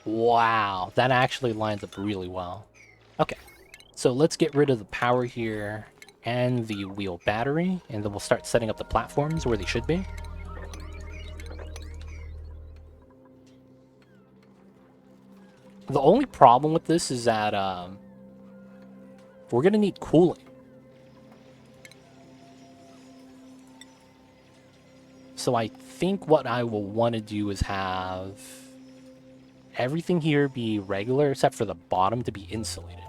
Wow, that actually lines up really well. Okay, so let's get rid of the power here and the wheel battery, and then we'll start setting up the platforms where they should be. The only problem with this is that we're going to need cooling. So I think what I will want to do is have everything here be regular except for the bottom to be insulated.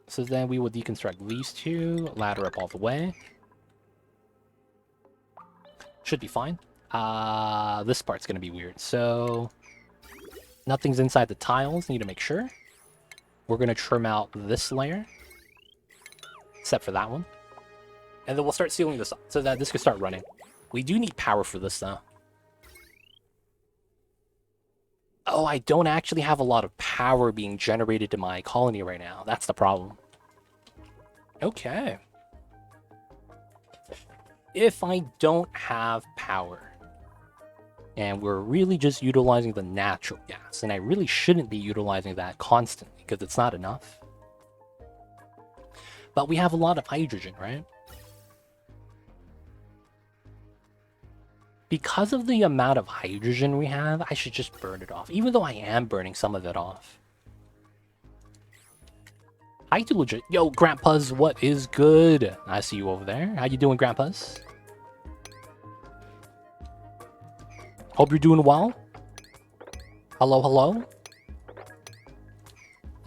So then we will deconstruct these two, ladder up all the way. Should be fine. This part's going to be weird. So nothing's inside the tiles, need to make sure. We're going to trim out this layer, except for that one. And then we'll start sealing this up so that this can start running. We do need power for this, though. Oh, I don't actually have a lot of power being generated to my colony right now. That's the problem. Okay. If I don't have power, and we're really just utilizing the natural gas, and I really shouldn't be utilizing that constantly because it's not enough. But we have a lot of hydrogen, right? Because of the amount of hydrogen we have, I should just burn it off, even though I am burning some of it off. Hydrogen. Yo, Grandpa's, what is good? I see you over there. How you doing, Grandpa's? Hope you're doing well. Hello, hello.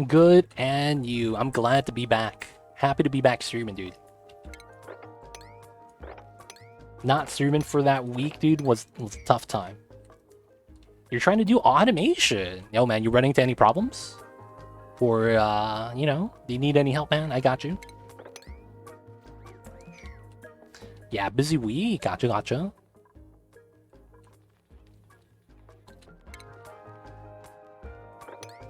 Good, and you. I'm glad to be back. Happy to be back streaming, dude. Not streaming for that week, dude, was a tough time. You're trying to do automation. Yo, man, you running into any problems? Or, you know, do you need any help, man? I got you. Yeah, busy week. Gotcha, gotcha.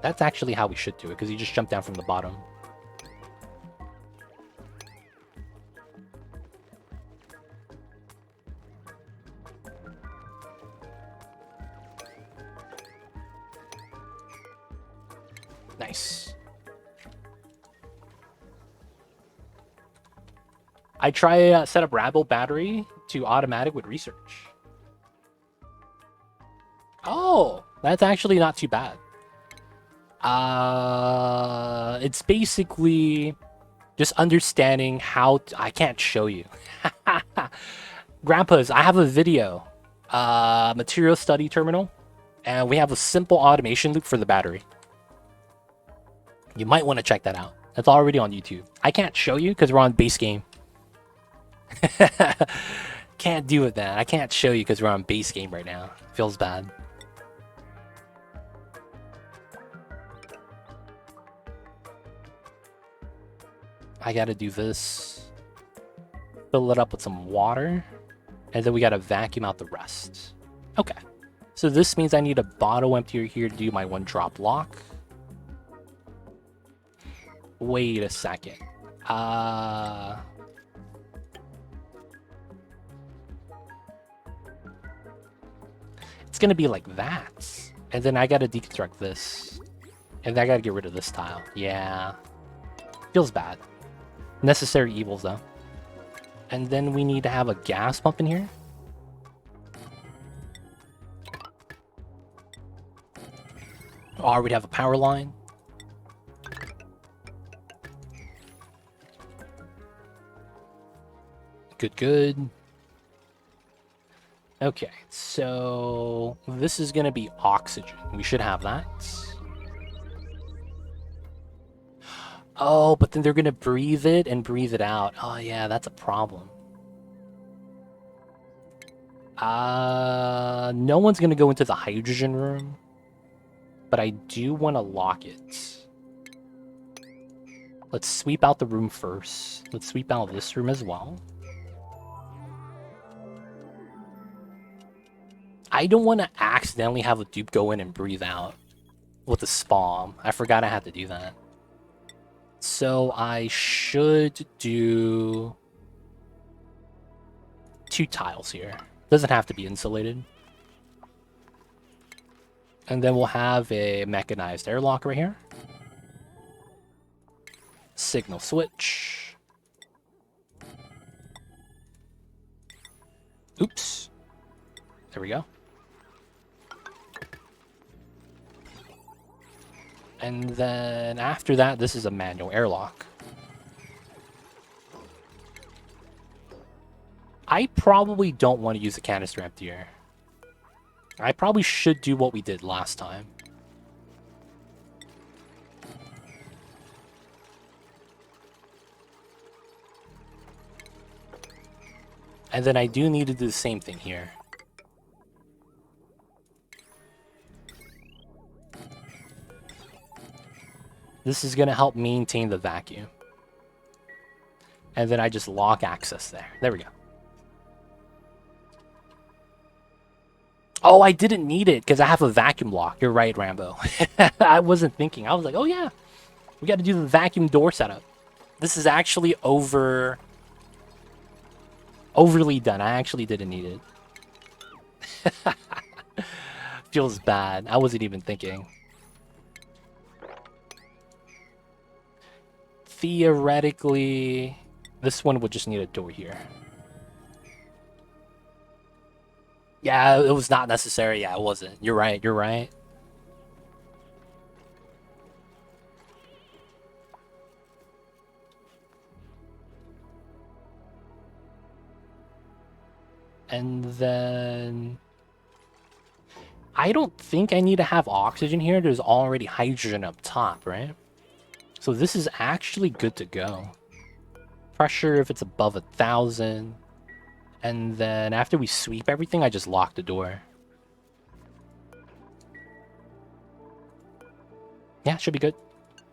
That's actually how we should do it, because you just jump down from the bottom. Nice. I try set up Rabble battery to automatic with research. Oh, that's actually not too bad. It's basically just understanding how I can't show you. Grandpa's, I have a video, material study terminal, and we have a simple automation loop for the battery. You might want to check that out. It's already on YouTube. I can't show you because we're on base game. Can't do it, man. I can't show you because we're on base game right now. Feels bad. I gotta do this. Fill it up with some water. And then we gotta vacuum out the rest. Okay. So this means I need a bottle emptier here to do my one drop lock. Wait a second. It's gonna be like that. And then I gotta deconstruct this. And then I gotta get rid of this tile. Yeah. Feels bad. Necessary evils, though. And then we need to have a gas pump in here. Oh, I already have a power line. Good, good. Okay, so this is going to be oxygen. We should have that. Oh, but then they're going to breathe it and breathe it out. Oh, yeah, that's a problem. No one's going to go into the hydrogen room. But I do want to lock it. Let's sweep out the room first. Let's sweep out this room as well. I don't want to accidentally have a dupe go in and breathe out with a spawn. I forgot I had to do that. So I should do 2 tiles here. Doesn't have to be insulated. And then we'll have a mechanized airlock right here. Signal switch. Oops. There we go. And then after that, this is a manual airlock. I probably don't want to use a canister emptier. I probably should do what we did last time. And then I do need to do the same thing here. This is going to help maintain the vacuum. And then I just lock access there. There we go. Oh, I didn't need it because I have a vacuum lock. You're right, Rambo. I wasn't thinking. I was like, oh yeah, we got to do the vacuum door setup. This is actually overly done. I actually didn't need it. Feels bad. I wasn't even thinking. Theoretically, this one would just need a door here. Yeah, it was not necessary. Yeah, it wasn't. You're right. You're right. And then I don't think I need to have oxygen here. There's already hydrogen up top, right? So this is actually good to go. Pressure if it's above 1,000. And then after we sweep everything, I just lock the door. Yeah, should be good.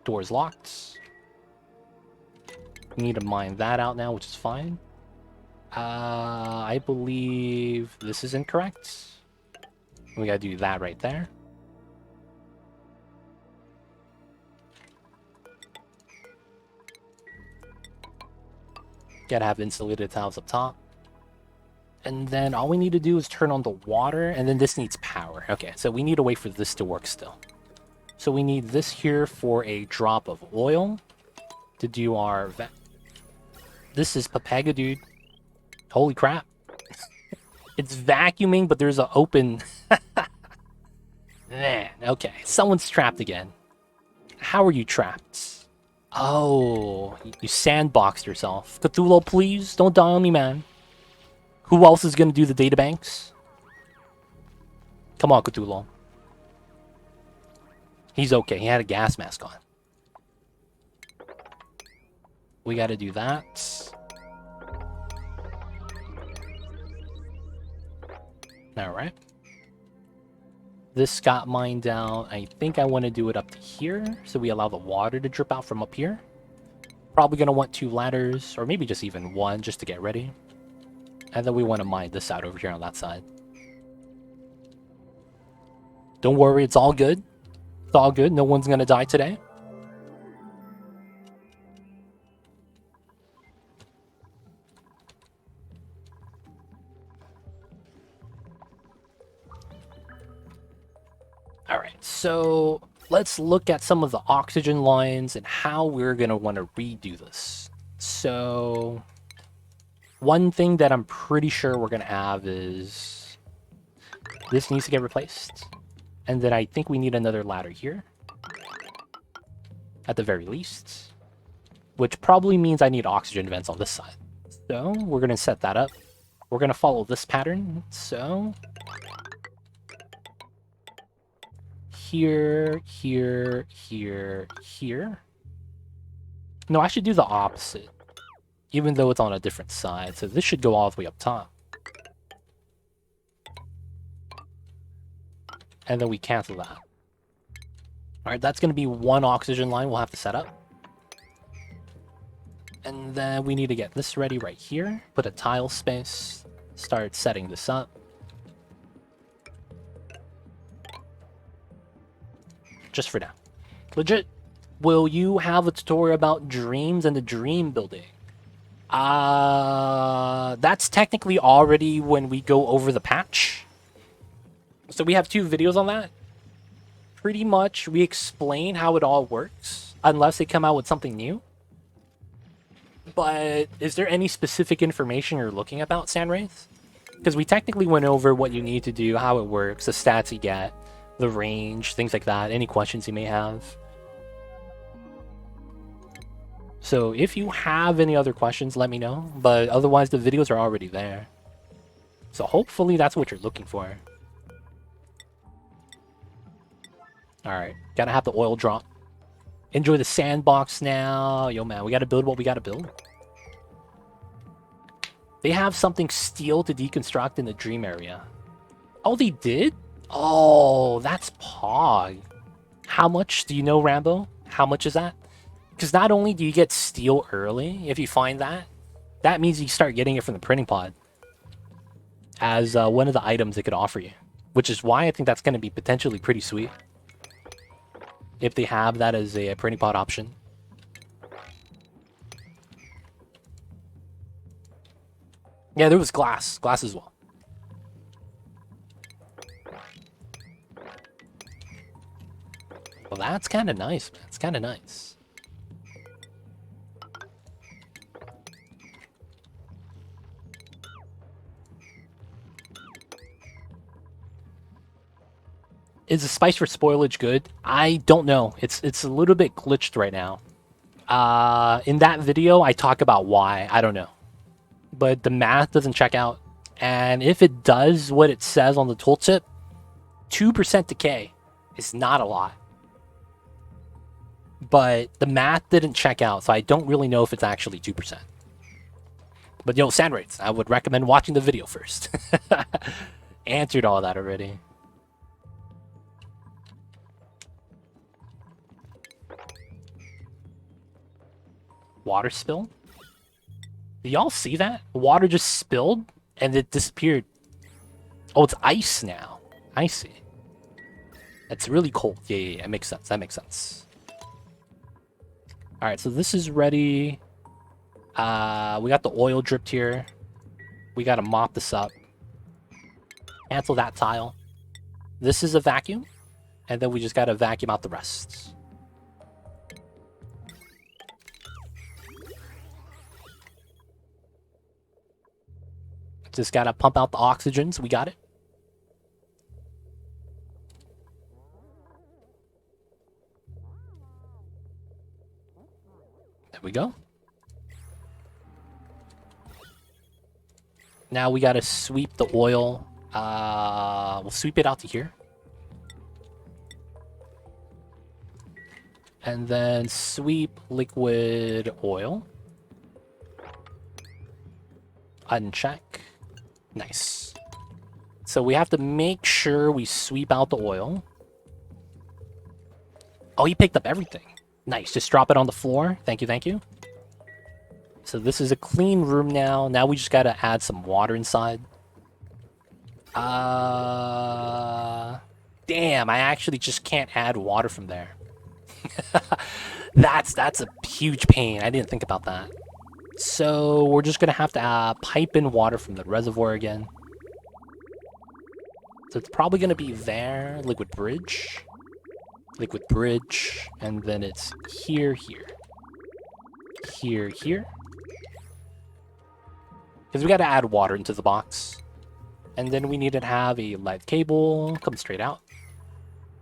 Door's locked. We need to mine that out now, which is fine. I believe this is incorrect. We gotta do that right there. Gotta have insulated tiles up top. And then all we need to do is turn on the water, and then this needs power. Okay, so we need to wait for this to work still. So we need this here for a drop of oil to do our... This is Papega, dude. Holy crap. It's vacuuming, but there's an open... Man, okay. Someone's trapped again. How are you trapped? Oh, you sandboxed yourself. Cthulhu, please, don't die on me, man. Who else is going to do the databanks? Come on, Cthulhu. He's okay. He had a gas mask on. We got to do that. Alright. This got mined down. I think I want to do it up to here, so we allow the water to drip out from up here. Probably going to want 2 ladders, or maybe just even 1, just to get ready. And then we want to mine this out over here on that side. Don't worry, it's all good. It's all good. No one's going to die today. Alright, so let's look at some of the oxygen lines and how we're going to want to redo this. So... one thing that I'm pretty sure we're going to have is this needs to get replaced. And then I think we need another ladder here. At the very least. Which probably means I need oxygen vents on this side. So we're going to set that up. We're going to follow this pattern. So here, here, here, here. No, I should do the opposite. Even though it's on a different side. So this should go all the way up top. And then we cancel that. Alright, that's going to be 1 oxygen line we'll have to set up. And then we need to get this ready right here. Put a tile space. Start setting this up. Just for now. Legit, will you have a tutorial about dreams and the dream building? That's technically already when we go over the patch. So we have 2 videos on that. Pretty much, we explain how it all works, unless they come out with something new. But is there any specific information you're looking about Sandwraith? Because we technically went over what you need to do, how it works, the stats you get, the range, things like that. Any questions you may have. So if you have any other questions, let me know. But otherwise, the videos are already there. So hopefully that's what you're looking for. Alright, gotta have the oil drop. Enjoy the sandbox now. Yo, man, we gotta build what we gotta build. They have something steel to deconstruct in the dream area. Oh, they did? Oh, that's Pog. How much do you know, Rambo? How much is that? Because not only do you get steel early, if you find that, that means you start getting it from the printing pod as one of the items it could offer you. Which is why I think that's going to be potentially pretty sweet. If they have that as a printing pod option. Yeah, there was glass. Glass as well. Well, that's kind of nice, man. It's kind of nice. Is the spice for spoilage good? I don't know. It's a little bit glitched right now. In that video, I talk about why. I don't know. But the math doesn't check out. And if it does what it says on the tooltip, 2% decay is not a lot. But the math didn't check out, so I don't really know if it's actually 2%. But yo, Sandwraiths, I would recommend watching the video first. Answered all that already. Water spill? Do y'all see that? Water just spilled and it disappeared. Oh, it's ice now. I see. It's really cold. Yeah. It makes sense. That makes sense. Alright, so this is ready. We got the oil dripped here. We gotta mop this up. Cancel that tile. This is a vacuum. And then we just gotta vacuum out the rest. Just gotta pump out the oxygen, so we got it. There we go. Now we gotta sweep the oil. We'll sweep it out to here. And then sweep liquid oil. Uncheck. Nice. So we have to make sure we sweep out the oil. Oh, he picked up everything. Nice. Just drop it on the floor. Thank you, thank you. So this is a clean room now. Now we just gotta add some water inside. Damn, I actually just can't add water from there. That's a huge pain. I didn't think about that. So we're just gonna have to pipe in water from the reservoir again. So it's probably gonna be there, liquid bridge, and then it's here, here, here. Because we gotta add water into the box. And then we need to have a lead cable come straight out.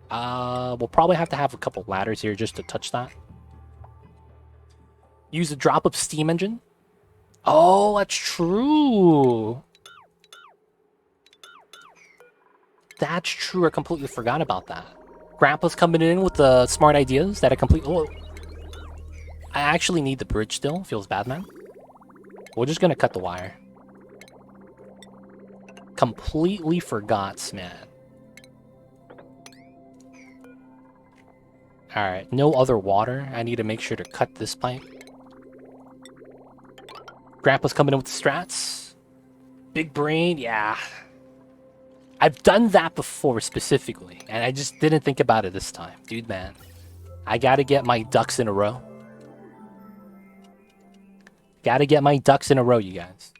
We'll probably have to have a couple ladders here just to touch that. Use a drop of steam engine. Oh, that's true. That's true. I completely forgot about that. Grandpa's coming in with the smart ideas that I completely... Oh, I actually need the bridge still. Feels bad, man. We're just gonna cut the wire. Completely forgot, man. Alright, no other water. I need to make sure to cut this pipe. Grandpa's coming in with the strats. Big brain, yeah. I've done that before specifically, and I just didn't think about it this time. Dude, man. I gotta get my ducks in a row. Gotta get my ducks in a row, you guys.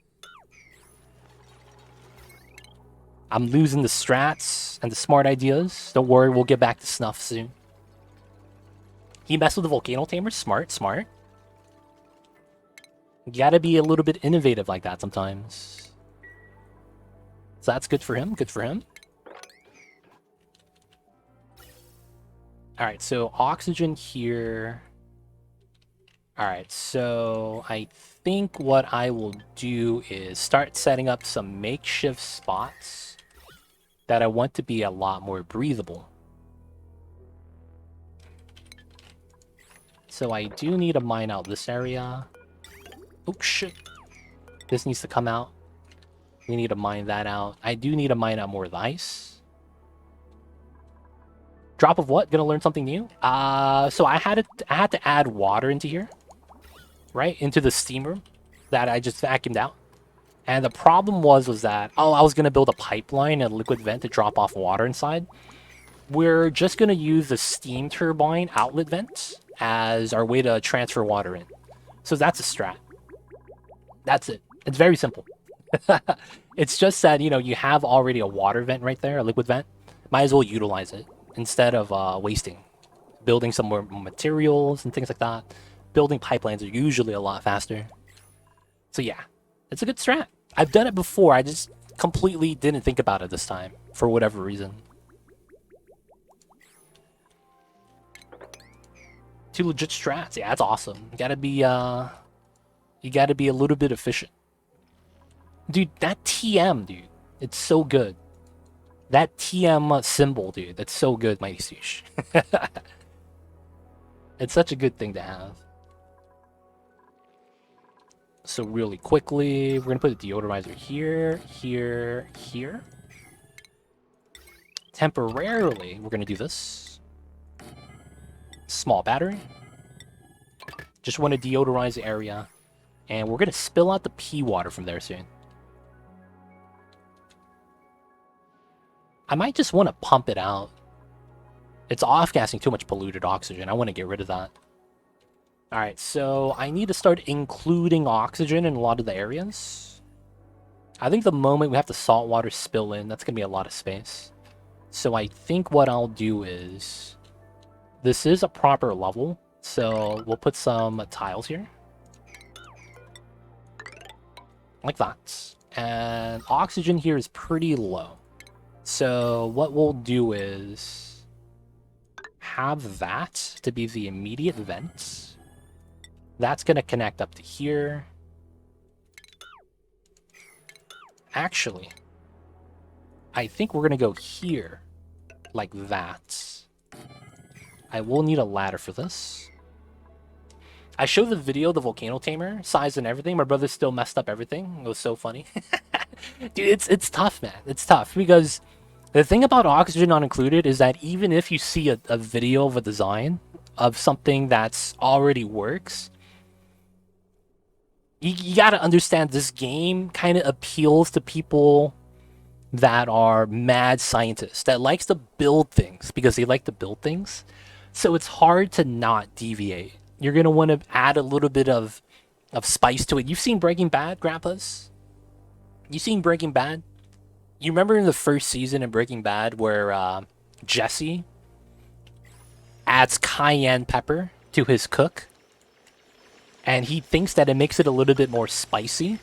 I'm losing the strats and the smart ideas. Don't worry, we'll get back to snuff soon. He messed with the Volcano Tamer. Smart, smart. You gotta be a little bit innovative like that sometimes. So that's good for him. Good for him. Alright, so oxygen here. Alright, so I think what I will do is start setting up some makeshift spots that I want to be a lot more breathable. So I do need to mine out this area. Oh shit. This needs to come out. We need to mine that out. I do need to mine out more of the ice. Drop of what? Gonna learn something new? So I had to add water into here. Right? Into the steamer that I just vacuumed out. And the problem was that, I was gonna build a pipeline and a liquid vent to drop off water inside. We're just gonna use the steam turbine outlet vent as our way to transfer water in. So that's a strat. That's it. It's very simple. It's just that, you know, you have already a water vent right there, a liquid vent. Might as well utilize it instead of wasting. Building some more materials and things like that. Building pipelines are usually a lot faster. So yeah, it's a good strat. I've done it before, I just completely didn't think about it this time, for whatever reason. Two legit strats, yeah, that's awesome. You gotta be a little bit efficient. Dude, that TM, dude, it's so good. That TM symbol, dude, that's so good, Mighty Sush. It's such a good thing to have. So really quickly, we're gonna put a deodorizer here, here, here. Temporarily, we're gonna do this. Small battery. Just want to deodorize the area. And we're gonna spill out the pea water from there soon. I might just want to pump it out. It's off-gassing too much polluted oxygen. I want to get rid of that. Alright, so I need to start including oxygen in a lot of the areas. I think the moment we have the saltwater spill in, that's going to be a lot of space. So I think what I'll do is... This is a proper level, so we'll put some tiles here. Like that. And oxygen here is pretty low. So what we'll do is have that to be the immediate vent. That's going to connect up to here. Actually, I think we're going to go here like that. I will need a ladder for this. I showed the video, the volcano tamer, size and everything. My brother still messed up everything. It was so funny. Dude, it's tough, man. It's tough because the thing about oxygen not included is that even if you see a video of a design of something that's already works, you gotta understand this game kind of appeals to people that are mad scientists, that likes to build things because they like to build things. So it's hard to not deviate. You're gonna want to add a little bit of spice to it. You've seen Breaking Bad, Grandpas? You seen Breaking Bad? You remember in the first season of Breaking Bad where Jesse adds cayenne pepper to his cook? And he thinks that it makes it a little bit more spicy.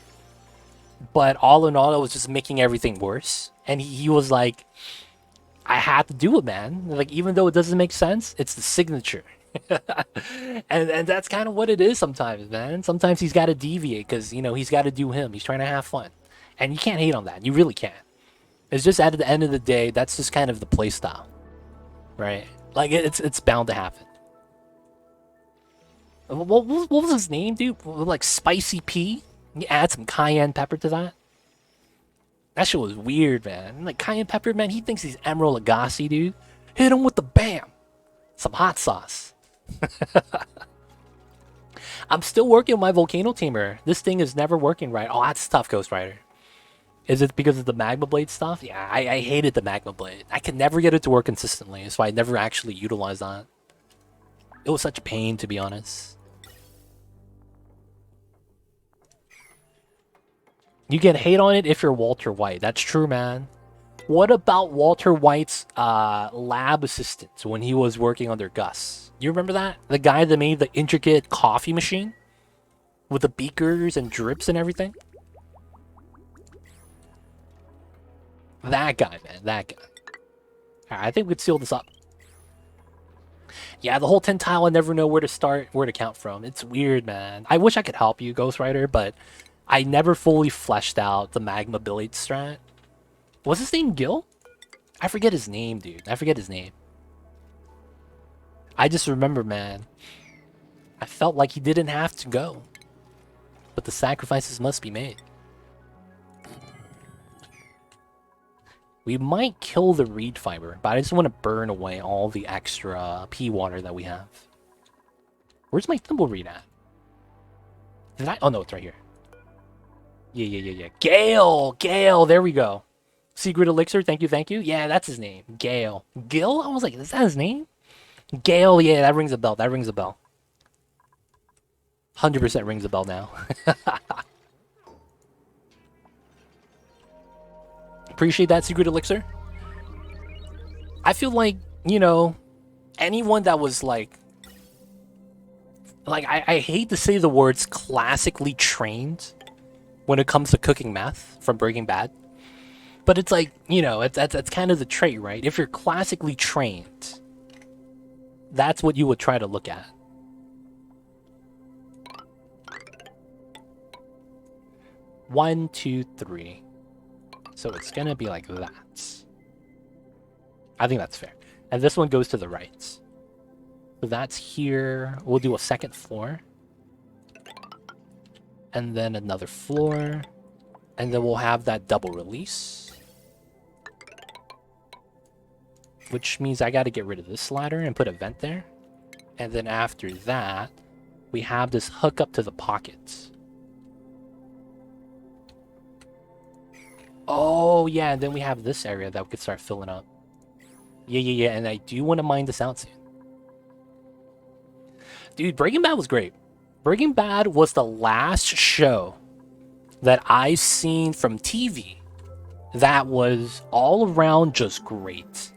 But all in all, it was just making everything worse. And he was like, I had to do it, man. Like, even though it doesn't make sense, it's the signature. and that's kind of what it is sometimes, man. Sometimes he's got to deviate because, you know, he's got to do him. He's trying to have fun. And you can't hate on that. You really can't. It's just at the end of the day, that's just kind of the play style. Right? Like, it's bound to happen. What was his name, dude? Like Spicy P? You add some cayenne pepper to that? That shit was weird, man. Like, cayenne pepper, man, he thinks he's Emerald Lagasse, dude. Hit him with the bam! Some hot sauce. I'm still working on my volcano tamer. This thing is never working right. Oh, that's tough, Ghost Rider. Is it because of the magma blade stuff? Yeah, I hated the magma blade. I could never get it to work consistently, so I never actually utilized that. It was such a pain, to be honest. You get hate on it if you're Walter White. That's true, man. What about Walter White's lab assistant when he was working under Gus? You remember that? The guy that made the intricate coffee machine with the beakers and drips and everything? That guy, man. That guy. Alright, I think we could seal this up. Yeah, the whole 10 tile, I never know where to start, where to count from. It's weird, man. I wish I could help you, Ghostwriter, but I never fully fleshed out the Magma Blade strat. Was his name Gil? I forget his name, dude. I forget his name. I just remember, man. I felt like he didn't have to go. But the sacrifices must be made. We might kill the reed fiber, but I just want to burn away all the extra pea water that we have. Where's my thimbleweed at? Did I? Oh no, it's right here. Yeah. Gale, there we go. Secret Elixir, thank you. Yeah, that's his name. Gale. Gil? I was like, is that his name? Gale, yeah, that rings a bell. 100% rings a bell now. Appreciate that, Secret Elixir. I feel like, you know, anyone that was like I hate to say the words classically trained when it comes to cooking meth from Breaking Bad. But it's like, you know, that's kind of the trait, right? If you're classically trained, that's what you would try to look at. One, two, three. So it's gonna be like that. I think that's fair. And this one goes to the right. So that's here. We'll do a second floor. And then another floor. And then we'll have that double release. Which means I gotta get rid of this ladder and put a vent there. And then after that, we have this hookup to the pockets. Oh, yeah, and then we have this area that we could start filling up. Yeah, and I do want to mine this out soon. Dude, Breaking Bad was great. Breaking Bad was the last show that I've seen from TV that was all around just great.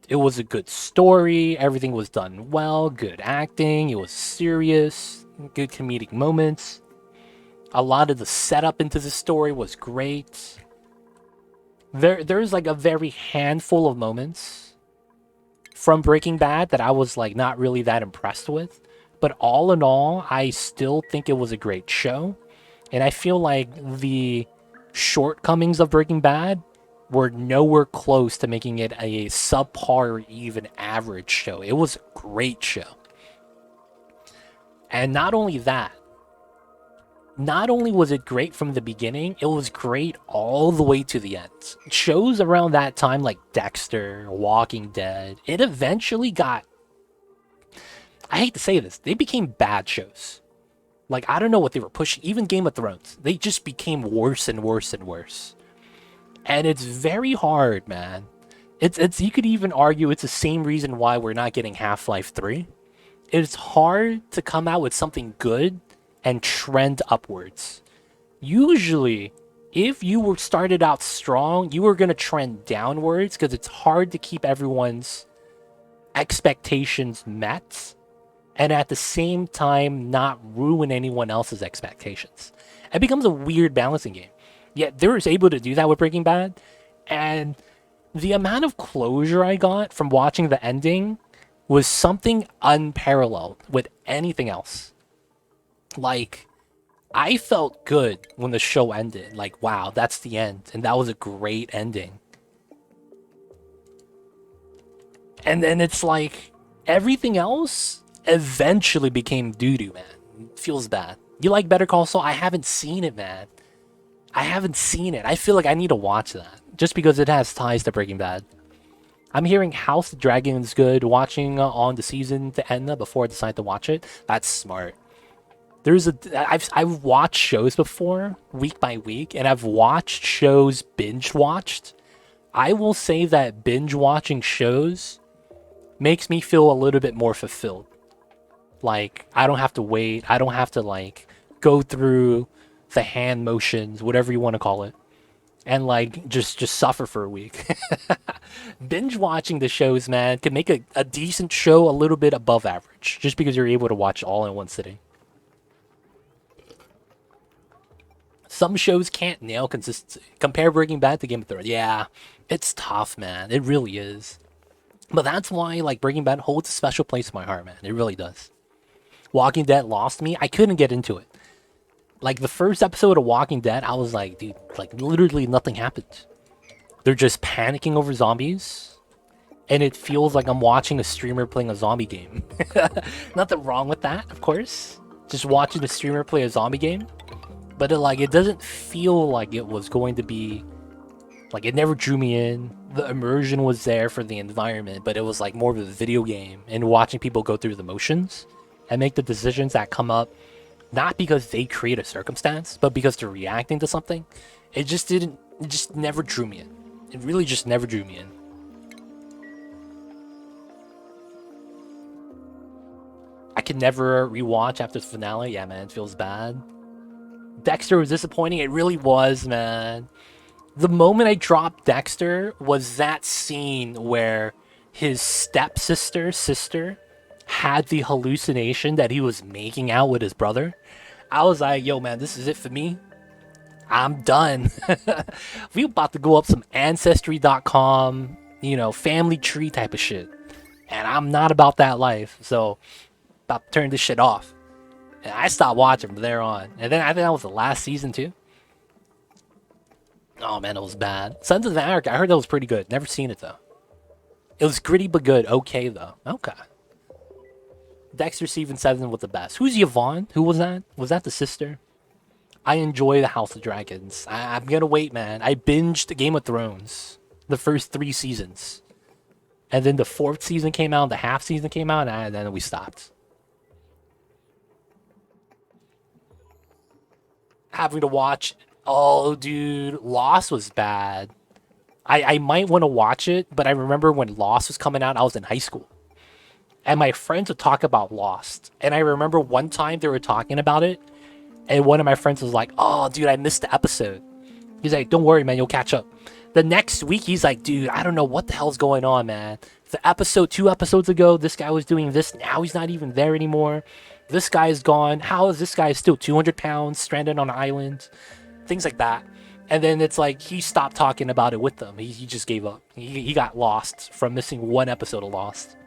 It was a good story, everything was done well, good acting, it was serious, good comedic moments. A lot of the setup into the story was great. There's like a very handful of moments from Breaking Bad that I was like not really that impressed with. But all in all, I still think it was a great show. And I feel like the shortcomings of Breaking Bad were nowhere close to making it a subpar or even average show. It was a great show. And not only that, not only was it great from the beginning, it was great all the way to the end. Shows around that time like Dexter, Walking Dead, it eventually got... I hate to say this, they became bad shows. Like, I don't know what they were pushing. Even Game of Thrones, they just became worse and worse and worse. And it's very hard, man. It's you could even argue it's the same reason why we're not getting Half-Life 3. It's hard to come out with something good and trend upwards. Usually, if you were started out strong, you were going to trend downwards because it's hard to keep everyone's expectations met and at the same time not ruin anyone else's expectations. It becomes a weird balancing game. Yet they were able to do that with Breaking Bad, and the amount of closure I got from watching the ending was something unparalleled with anything else. Like, I felt good when the show ended. Like, wow, that's the end. And that was a great ending. And then it's like, everything else eventually became doo-doo, man. It feels bad. You like Better Call Saul? I haven't seen it, man. I haven't seen it. I feel like I need to watch that. Just because it has ties to Breaking Bad. I'm hearing House of the Dragon is good. Watching on the season to end before I decide to watch it. That's smart. I've watched shows before, week by week, and I've watched shows binge watched. I will say that binge watching shows makes me feel a little bit more fulfilled. Like, I don't have to wait. I don't have to, like, go through the hand motions, whatever you want to call it. and like just suffer for a week. Binge watching the shows, man, can make a decent show a little bit above average just because you're able to watch all in one sitting. Some shows can't nail consistency. Compare Breaking Bad to Game of Thrones. Yeah, it's tough, man. It really is. But that's why like Breaking Bad holds a special place in my heart, man. It really does. Walking Dead lost me. I couldn't get into it. Like the first episode of Walking Dead, I was like, dude, like literally nothing happened. They're just panicking over zombies, and it feels like I'm watching a streamer playing a zombie game. Nothing wrong with that, of course. Just watching a streamer play a zombie game, but it doesn't feel like it was going to be like it never drew me in. The immersion was there for the environment, but it was like more of a video game and watching people go through the motions and make the decisions that come up not because they create a circumstance, but because they're reacting to something. It just didn't. It just never drew me in. It really just never drew me in. I can never rewatch after the finale. Yeah, man, it feels bad. Dexter was disappointing. It really was, man. The moment I dropped Dexter was that scene where his sister had the hallucination that he was making out with his brother. I was like, yo, man, this is it for me. I'm done. We about to go up some ancestry.com, family tree type of shit. And I'm not about that life. So, about to turn this shit off. And I stopped watching from there on. And then I think that was the last season too. Oh man, it was bad. Sons of Anarchy, I heard that was pretty good. Never seen it though. It was gritty but good. Okay though. Okay. Dexter Season 7 was the best. Who's Yvonne? Who was that? Was that the sister? I enjoy the House of Dragons. I'm gonna wait, man. I binged Game of Thrones. The first 3 seasons. And then the 4th season came out, the half season came out, and then we stopped. Having to watch. Oh, dude. Lost was bad. I might want to watch it, but I remember when Lost was coming out, I was in high school. And my friends would talk about Lost. And I remember one time they were talking about it, and one of my friends was like, oh, dude, I missed the episode. He's like, don't worry, man, you'll catch up. The next week, he's like, dude, I don't know what the hell's going on, man. The episode, 2 episodes ago, this guy was doing this. Now he's not even there anymore. This guy is gone. How is this guy still 200 pounds, stranded on an island? Things like that. And then it's like he stopped talking about it with them. He just gave up. He got lost from missing 1 episode of Lost.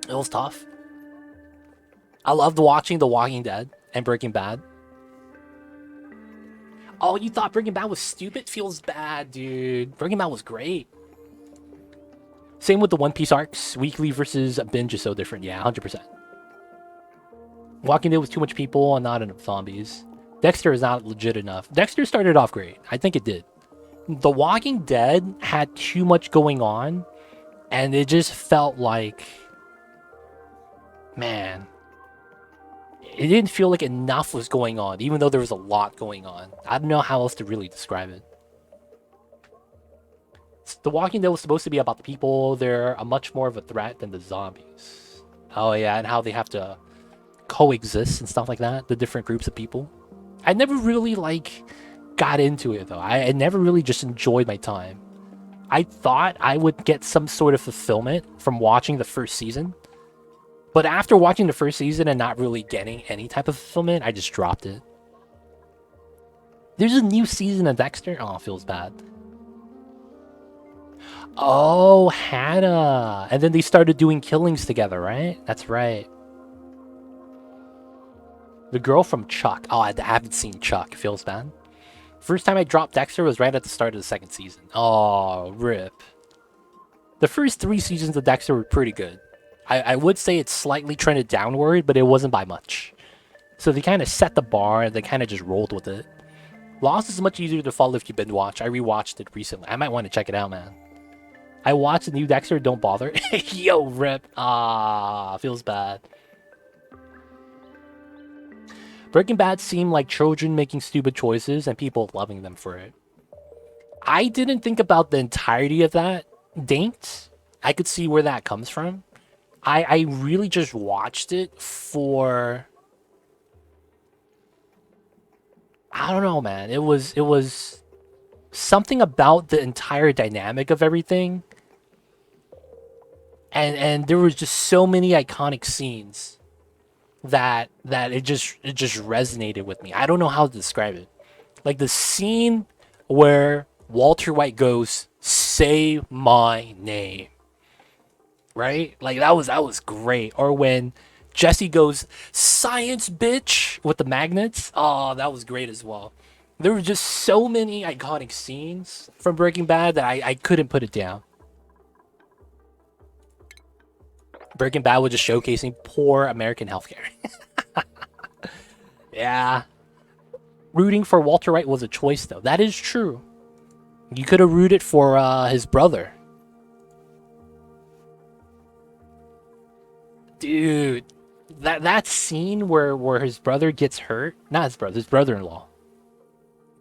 It was tough. I loved watching The Walking Dead and Breaking Bad. Oh, you thought Breaking Bad was stupid? Feels bad, dude. Breaking Bad was great. Same with the One Piece arcs. Weekly versus binge is so different. Yeah, 100%. Walking Dead was too much people and not enough zombies. Dexter is not legit enough. Dexter started off great. I think it did. The Walking Dead had too much going on, and it just felt like, man, it didn't feel like enough was going on, even though there was a lot going on. I don't know how else to really describe it. The Walking Dead was supposed to be about the people. They're a much more of a threat than the zombies. Oh yeah, and how they have to coexist and stuff like that. The different groups of people. I never really got into it though. I never really just enjoyed my time. I thought I would get some sort of fulfillment from watching the first season. But after watching the first season and not really getting any type of fulfillment, I just dropped it. There's a new season of Dexter. Oh, it feels bad. Oh, Hannah. And then they started doing killings together, right? That's right. The girl from Chuck. Oh, I haven't seen Chuck. It feels bad. First time I dropped Dexter was right at the start of the 2nd season. Oh, rip. The first 3 seasons of Dexter were pretty good. I would say it's slightly trended downward, but it wasn't by much. So they kind of set the bar and they kind of just rolled with it. Lost is much easier to follow if you binge watch. I rewatched it recently. I might want to check it out, man. I watched the new Dexter, don't bother. Yo, rip. Ah, feels bad. Breaking Bad seemed like children making stupid choices and people loving them for it. I didn't think about the entirety of that. Danked. I could see where that comes from. I really just watched it for... I don't know, man. It was something about the entire dynamic of everything, and there was just so many iconic scenes that it just resonated with me. I don't know how to describe it. Like the scene where Walter White goes, "Say my name," right? Like that was great. Or when Jesse goes, "Science, bitch," with the magnets. Oh, that was great as well. There were just so many iconic scenes from Breaking Bad that I couldn't put it down. Breaking Bad was just showcasing poor American healthcare. Yeah. Rooting for Walter White was a choice, though. That is true. You could have rooted for his brother. Dude, that scene where his brother gets hurt, not his brother, his brother-in-law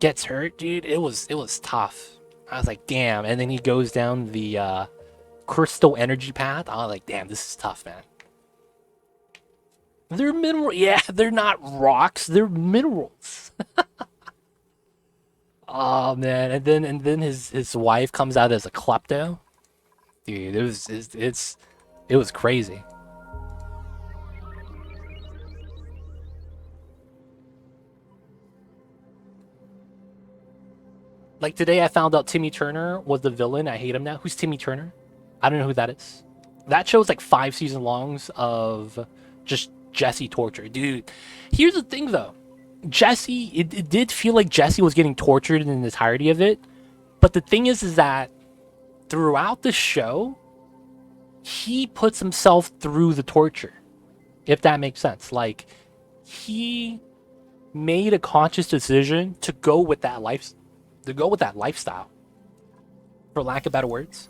gets hurt, dude, it was tough. I was like, damn. And then he goes down the crystal energy path. I was like, damn, this is tough, man. They're mineral. Yeah, they're not rocks. They're minerals. Oh man, and then his wife comes out as a klepto. Dude, it was crazy. Like today, I found out Timmy Turner was the villain. I hate him now. Who's Timmy Turner? I don't know who that is. That show's like 5 season longs of just Jesse torture. Dude, here's the thing though. Jesse, it did feel like Jesse was getting tortured in the entirety of it. But the thing is that throughout the show, he puts himself through the torture. If that makes sense. Like, he made a conscious decision to go with that lifestyle, for lack of better words.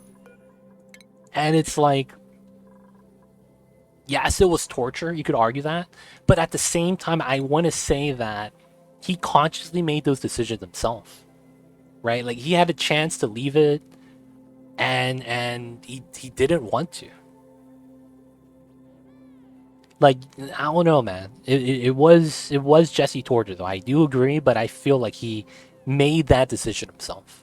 And it's like, yes, it was torture. You could argue that. But at the same time, I want to say that he consciously made those decisions himself, right? Like he had a chance to leave it, and he didn't want to. Like I don't know, man. It was Jesse torture though. I do agree, but I feel like he made that decision himself.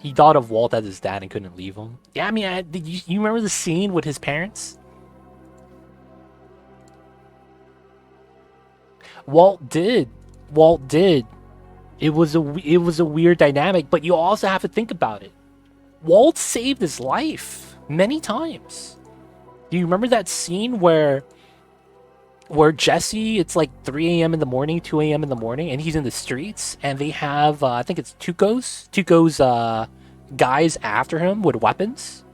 He thought of Walt as his dad and couldn't leave him. Yeah, I mean, did you remember the scene with his parents? Walt did. Walt did. It was a weird dynamic, but you also have to think about it. Walt saved his life many times. Do you remember that scene where Jesse, it's like 3 a.m. in the morning, 2 a.m. in the morning, and he's in the streets, and they have, I think it's Tuco's guys after him with weapons.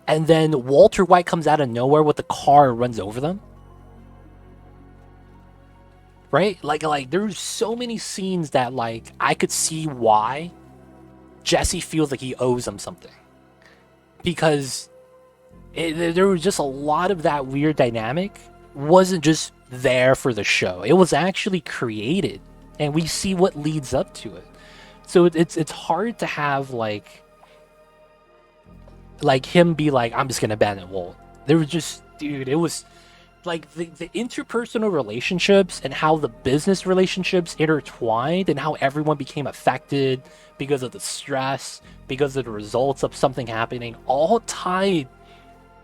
And then Walter White comes out of nowhere with a car and runs over them. Right? Like there's so many scenes that like I could see why Jesse feels like he owes him something. Because there was just a lot of that weird dynamic wasn't just there for the show. It was actually created, and we see what leads up to it. So it's hard to have like him be like, I'm just gonna abandon Walt. There was just, dude, it was like the interpersonal relationships and how the business relationships intertwined and how everyone became affected because of the stress, because of the results of something happening, all tied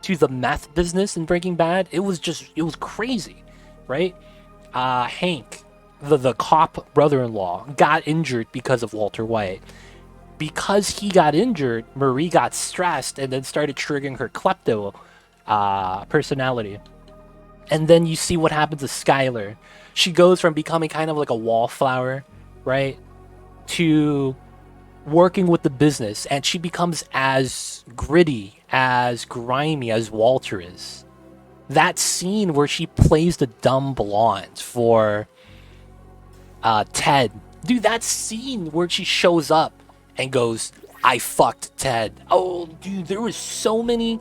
to the meth business in Breaking Bad. It was crazy, right? Hank, the cop brother-in-law, got injured because of Walter White. Because he got injured, Marie got stressed and then started triggering her klepto personality. And then you see what happens to Skylar. She goes from becoming kind of like a wallflower, right, to working with the business, and she becomes as gritty, as grimy as Walter is. That scene where she plays the dumb blonde for Ted. Dude, that scene where she shows up and goes, I fucked Ted. Oh, dude, there were so many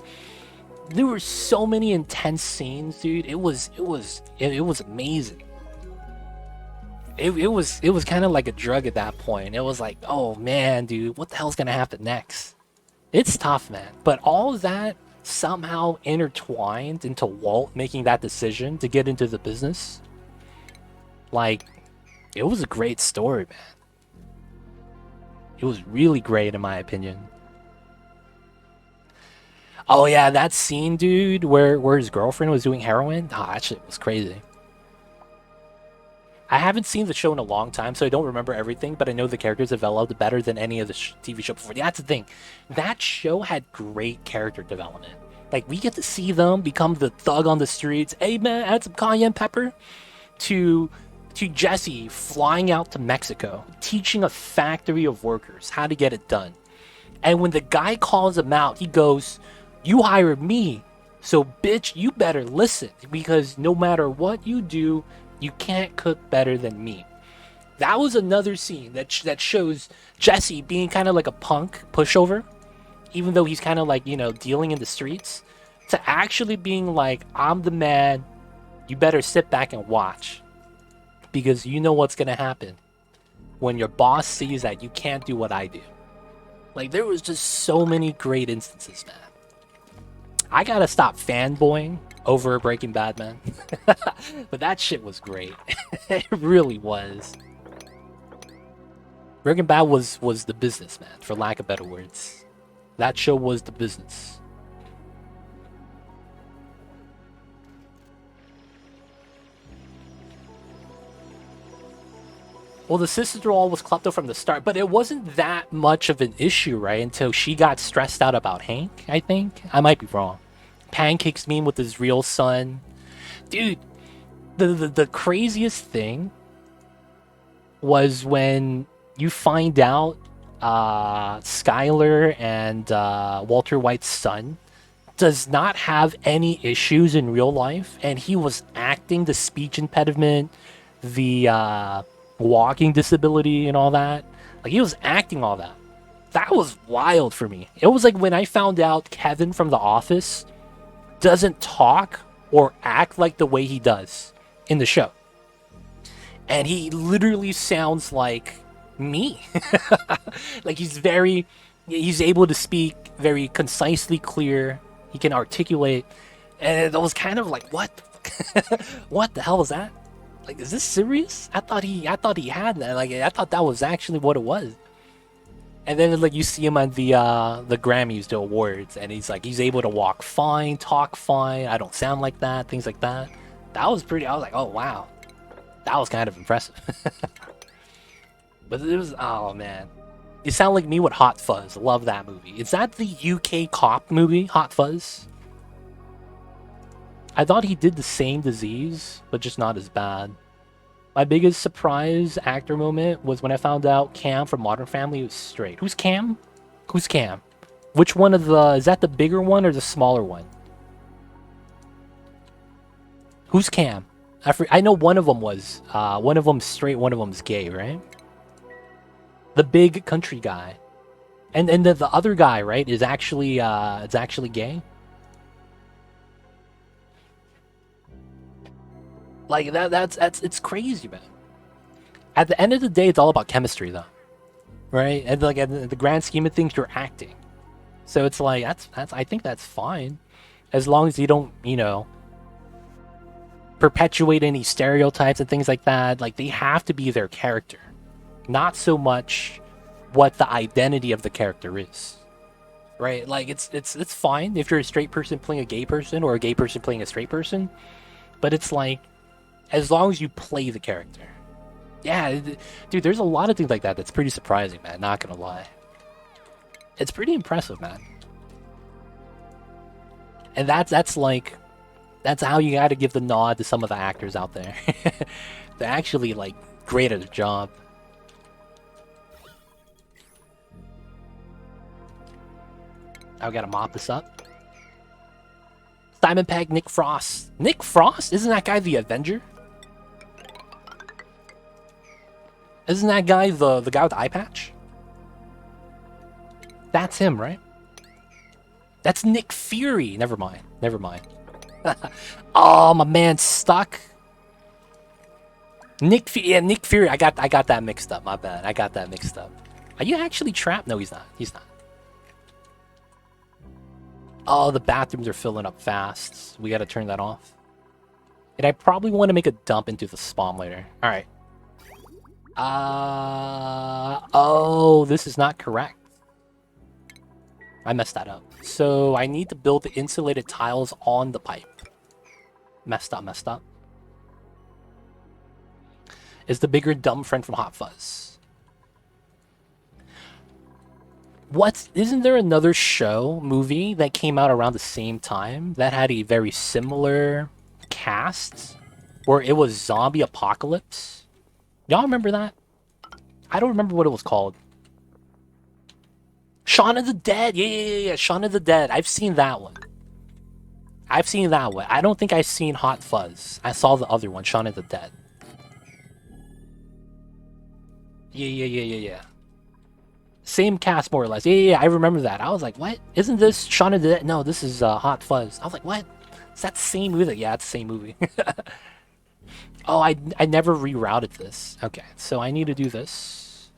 intense scenes, dude. It was amazing. It was kind of like a drug at that point. It was like, oh man, dude, what the hell's gonna happen next? It's tough, man. But all of that somehow intertwined into Walt making that decision to get into the business. Like, it was a great story, man. It was really great, in my opinion. Oh yeah, that scene, dude, where his girlfriend was doing heroin. Ah, that shit was crazy. I haven't seen the show in a long time, so I don't remember everything, but I know the characters developed better than any of the TV show before. That's the thing. That show had great character development. Like, we get to see them become the thug on the streets. Hey, man, add some cayenne pepper. To Jesse flying out to Mexico, teaching a factory of workers how to get it done. And when the guy calls him out, he goes, "You hired me, so bitch, you better listen, because no matter what you do, you can't cook better than me." That was another scene that shows Jesse being kind of like a punk pushover, even though he's kind of like, you know, dealing in the streets, to actually being like, "I'm the man, you better sit back and watch, because you know what's gonna happen when your boss sees that you can't do what I do." Like, there was just so many great instances, man. I gotta stop fanboying over Breaking Bad, man. But that shit was great. It really was. Breaking Bad was the business, man, for lack of better words. That show was the business. Well, the sister-in-law was klepto from the start, but it wasn't that much of an issue, right? Until she got stressed out about Hank, I think. I might be wrong. Pancakes meme with his real son. Dude, the craziest thing was when you find out Skyler and Walter White's son does not have any issues in real life, and he was acting the speech impediment, the walking disability and all that. Like, he was acting all that. That was wild for me. It was like when I found out Kevin from The Office doesn't talk or act like the way he does in the show. And he literally sounds like me. Like, he's able to speak very concisely clear. He can articulate. And it was kind of like, what? What the hell was that? Like, is this serious? I thought he had that. Like, I thought that was actually what it was. And then, like, you see him on the Grammys, the awards, and he's able to walk fine, talk fine. I don't sound like that, things like that. That was pretty. I was like, oh wow, that was kind of impressive. But it was, oh man, you sound like me with Hot Fuzz. Love that movie. Is that the UK cop movie, Hot Fuzz? I thought he did the same disease, but just not as bad. My biggest surprise actor moment was when I found out Cam from Modern Family was straight. Who's Cam? Who's Cam? Which one of the... Is that the bigger one or the smaller one? Who's Cam? I know one of them was... one of them's straight, one of them's gay, right? The big country guy. And the other guy, right, is actually... it's actually gay? Like, that's it's crazy, man. At the end of the day, it's all about chemistry, though, right? And like, in the grand scheme of things, you're acting, so it's like that's I think that's fine, as long as you don't, you know, perpetuate any stereotypes and things like that. Like, they have to be their character, not so much what the identity of the character is, right? Like, it's fine if you're a straight person playing a gay person or a gay person playing a straight person, but it's like, as long as you play the character. Yeah, dude, there's a lot of things like that that's pretty surprising, man. Not gonna lie. It's pretty impressive, man. And that's like... That's how you gotta give the nod to some of the actors out there. They're actually, like, great at their job. I gotta mop this up. Simon Pegg, Nick Frost. Nick Frost? Isn't that guy the Avenger? Isn't that guy the guy with the eye patch? That's him, right? That's Nick Fury. Never mind. Never mind. Oh, my man's stuck. Nick Fury. I got that mixed up. My bad. I got that mixed up. Are you actually trapped? No, he's not. He's not. Oh, the bathrooms are filling up fast. We gotta turn that off. And I probably want to make a dump into the spawn later. Alright. Oh, this is not correct. I messed that up. So I need to build the insulated tiles on the pipe. Messed up, messed up. Is the bigger dumb friend from Hot Fuzz. What? Isn't there another show, movie, that came out around the same time that had a very similar cast? Where it was zombie apocalypse? Y'all remember that? I don't remember what it was called. Shaun of the Dead! Yeah. Shaun of the Dead. I've seen that one. I don't think I've seen Hot Fuzz. I saw the other one, Shaun of the Dead. Yeah. Same cast, more or less. Yeah, I remember that. I was like, what? Isn't this Shaun of the Dead? No, this is Hot Fuzz. I was like, what? Is that the same movie? Yeah, it's the same movie. Oh, I never rerouted this. Okay, so I need to do this.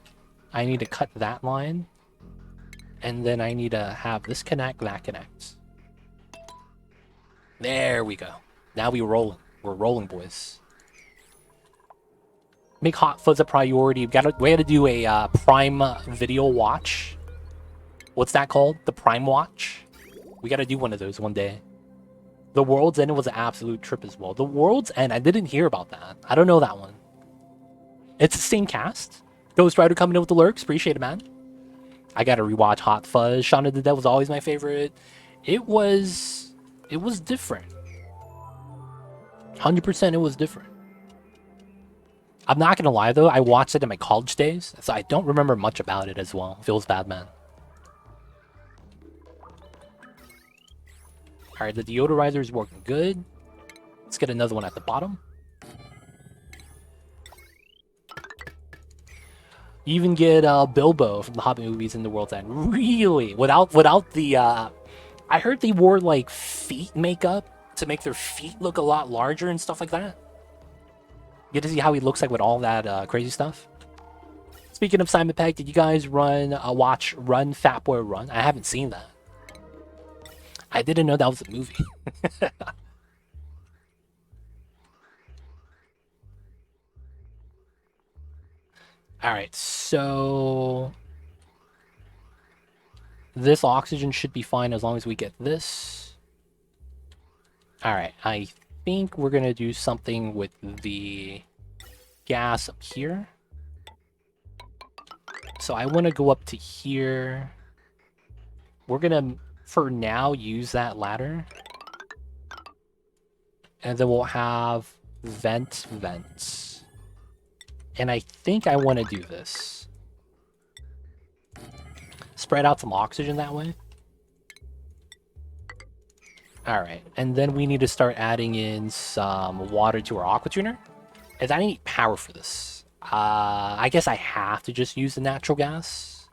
I need to cut that line. And then I need to have this connect, that connect. There we go. Now we're rolling. We're rolling, boys. Make Hot Fuzz a priority. We gotta do a Prime Video watch. What's that called? The Prime Watch? We gotta do one of those one day. The World's End was an absolute trip as well. The World's End, I didn't hear about that. I don't know that one. It's the same cast. Ghost Rider coming in with the lurks. Appreciate it, man. I gotta rewatch Hot Fuzz. Shaun of the Dead was always my favorite. It was different. 100% it was different. I'm not gonna lie though, I watched it in my college days, so I don't remember much about it as well. Feels bad, man. Alright, the deodorizer is working good. Let's get another one at the bottom. You even get Bilbo from the Hobbit movies in the World's End. Really? Without the I heard they wore like feet makeup to make their feet look a lot larger and stuff like that. You get to see how he looks like with all that crazy stuff. Speaking of Simon Pegg, did you guys watch Run Fat Boy Run? I haven't seen that. I didn't know that was a movie. Alright, so this oxygen should be fine as long as we get this. Alright, I think we're gonna do something with the gas up here. So I want to go up to here. We're gonna, for now, use that ladder. And then we'll have vents. And I think I want to do this. Spread out some oxygen that way. Alright, and then we need to start adding in some water to our aqua tuner. And I need power for this. I guess I have to just use the natural gas.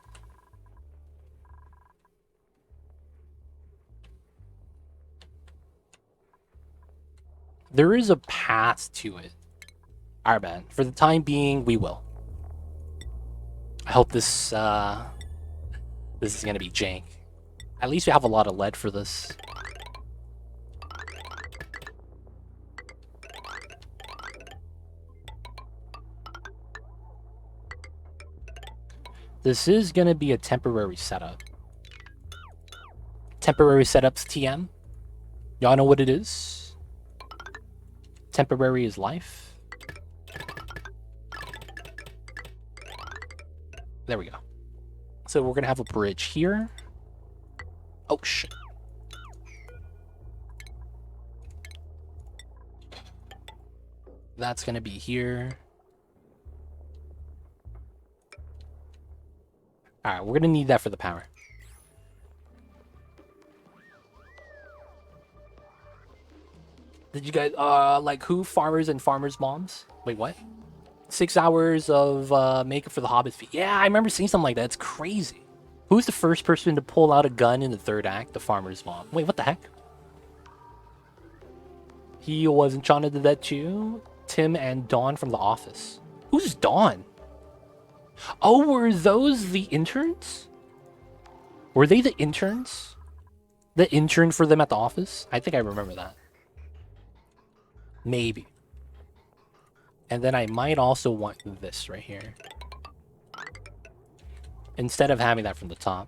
There is a path to it. Alright, man. For the time being, we will. I hope this is gonna be jank. At least we have a lot of lead for this. This is gonna be a temporary setup. Temporary setups TM. Y'all know what it is? Temporary is life. There we go. So we're gonna have a bridge here. Oh shit. That's gonna be here. Alright, we're gonna need that for the power. Did you guys, like who? Farmers and farmers' moms? Wait, what? 6 hours of makeup for the Hobbit feat. Yeah, I remember seeing something like that. It's crazy. Who's the first person to pull out a gun in the third act? The farmer's mom. Wait, what the heck? He was in Shaun of the Dead too. Tim and Dawn from The Office. Who's Dawn? Oh, were those the interns? Were they the interns? The intern for them at the office? I think I remember that. Maybe. And then I might also want this right here. Instead of having that from the top.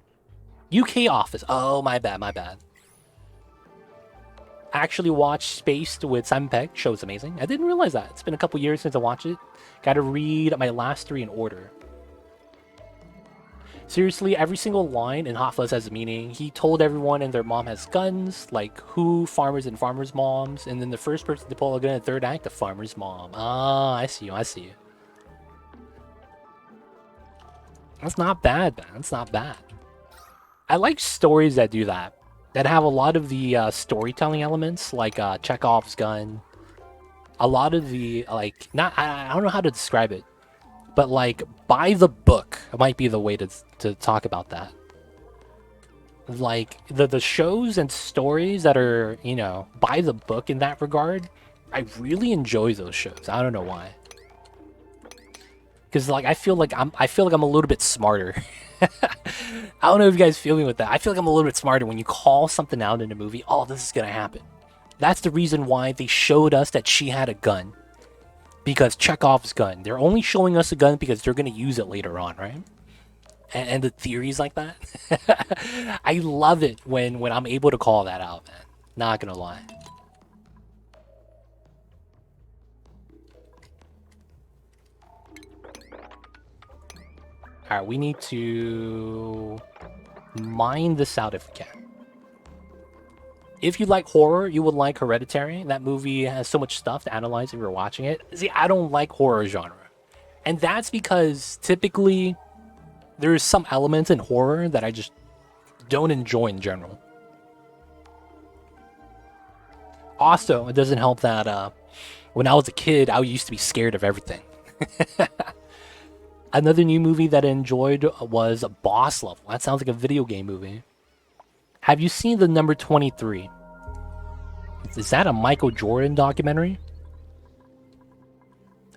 UK office. Oh, my bad, my bad. Actually watched Spaced with Simon Pegg. Show's amazing. I didn't realize that. It's been a couple years since I watched it. Gotta read my last 3 in order. Seriously, every single line in Hot Fuzz has a meaning. He told everyone and their mom has guns, like who, farmers and farmers' moms, and then the first person to pull a gun in the third act, the farmer's mom. Ah, I see you, I see you. That's not bad, man. That's not bad. I like stories that do that. That have a lot of the storytelling elements, like Chekhov's gun. A lot of the, like, I don't know how to describe it. But, like, by the book might be the way to talk about that. Like, the shows and stories that are, you know, by the book in that regard, I really enjoy those shows. I don't know why. Because, like, I feel like I'm a little bit smarter. I don't know if you guys feel me with that. I feel like I'm a little bit smarter when you call something out in a movie. Oh, this is gonna happen. That's the reason why they showed us that she had a gun. Because Chekhov's gun. They're only showing us a gun because they're gonna use it later on, right? And the theories like that. I love it when I'm able to call that out, man. Not gonna lie. Alright, we need to mine this out if we can. If you like horror, you would like Hereditary. That movie has so much stuff to analyze if you're watching it. See, I don't like horror genre. And that's because typically there's some elements in horror that I just don't enjoy in general. Also, it doesn't help that when I was a kid, I used to be scared of everything. Another new movie that I enjoyed was Boss Level. That sounds like a video game movie. Have you seen the number 23? Is that a Michael Jordan documentary?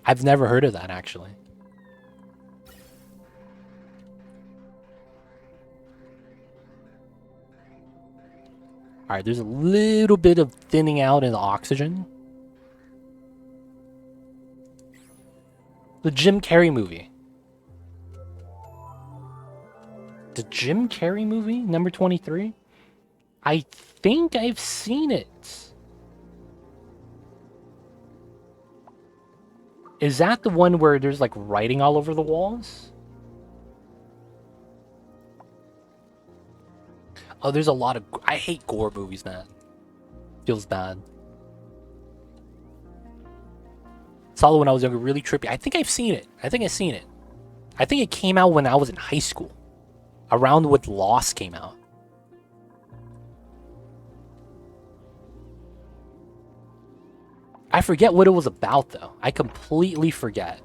I've never heard of that, actually. Alright, there's a little bit of thinning out in the oxygen. The Jim Carrey movie. The Jim Carrey movie, number 23? I think I've seen it. Is that the one where there's like writing all over the walls? Oh, there's a lot of... I hate gore movies, man. Feels bad. Saw it when I was younger, really trippy. I think I've seen it. I think I've seen it. I think it came out when I was in high school. Around when Lost came out. I forget what it was about, though. I completely forget.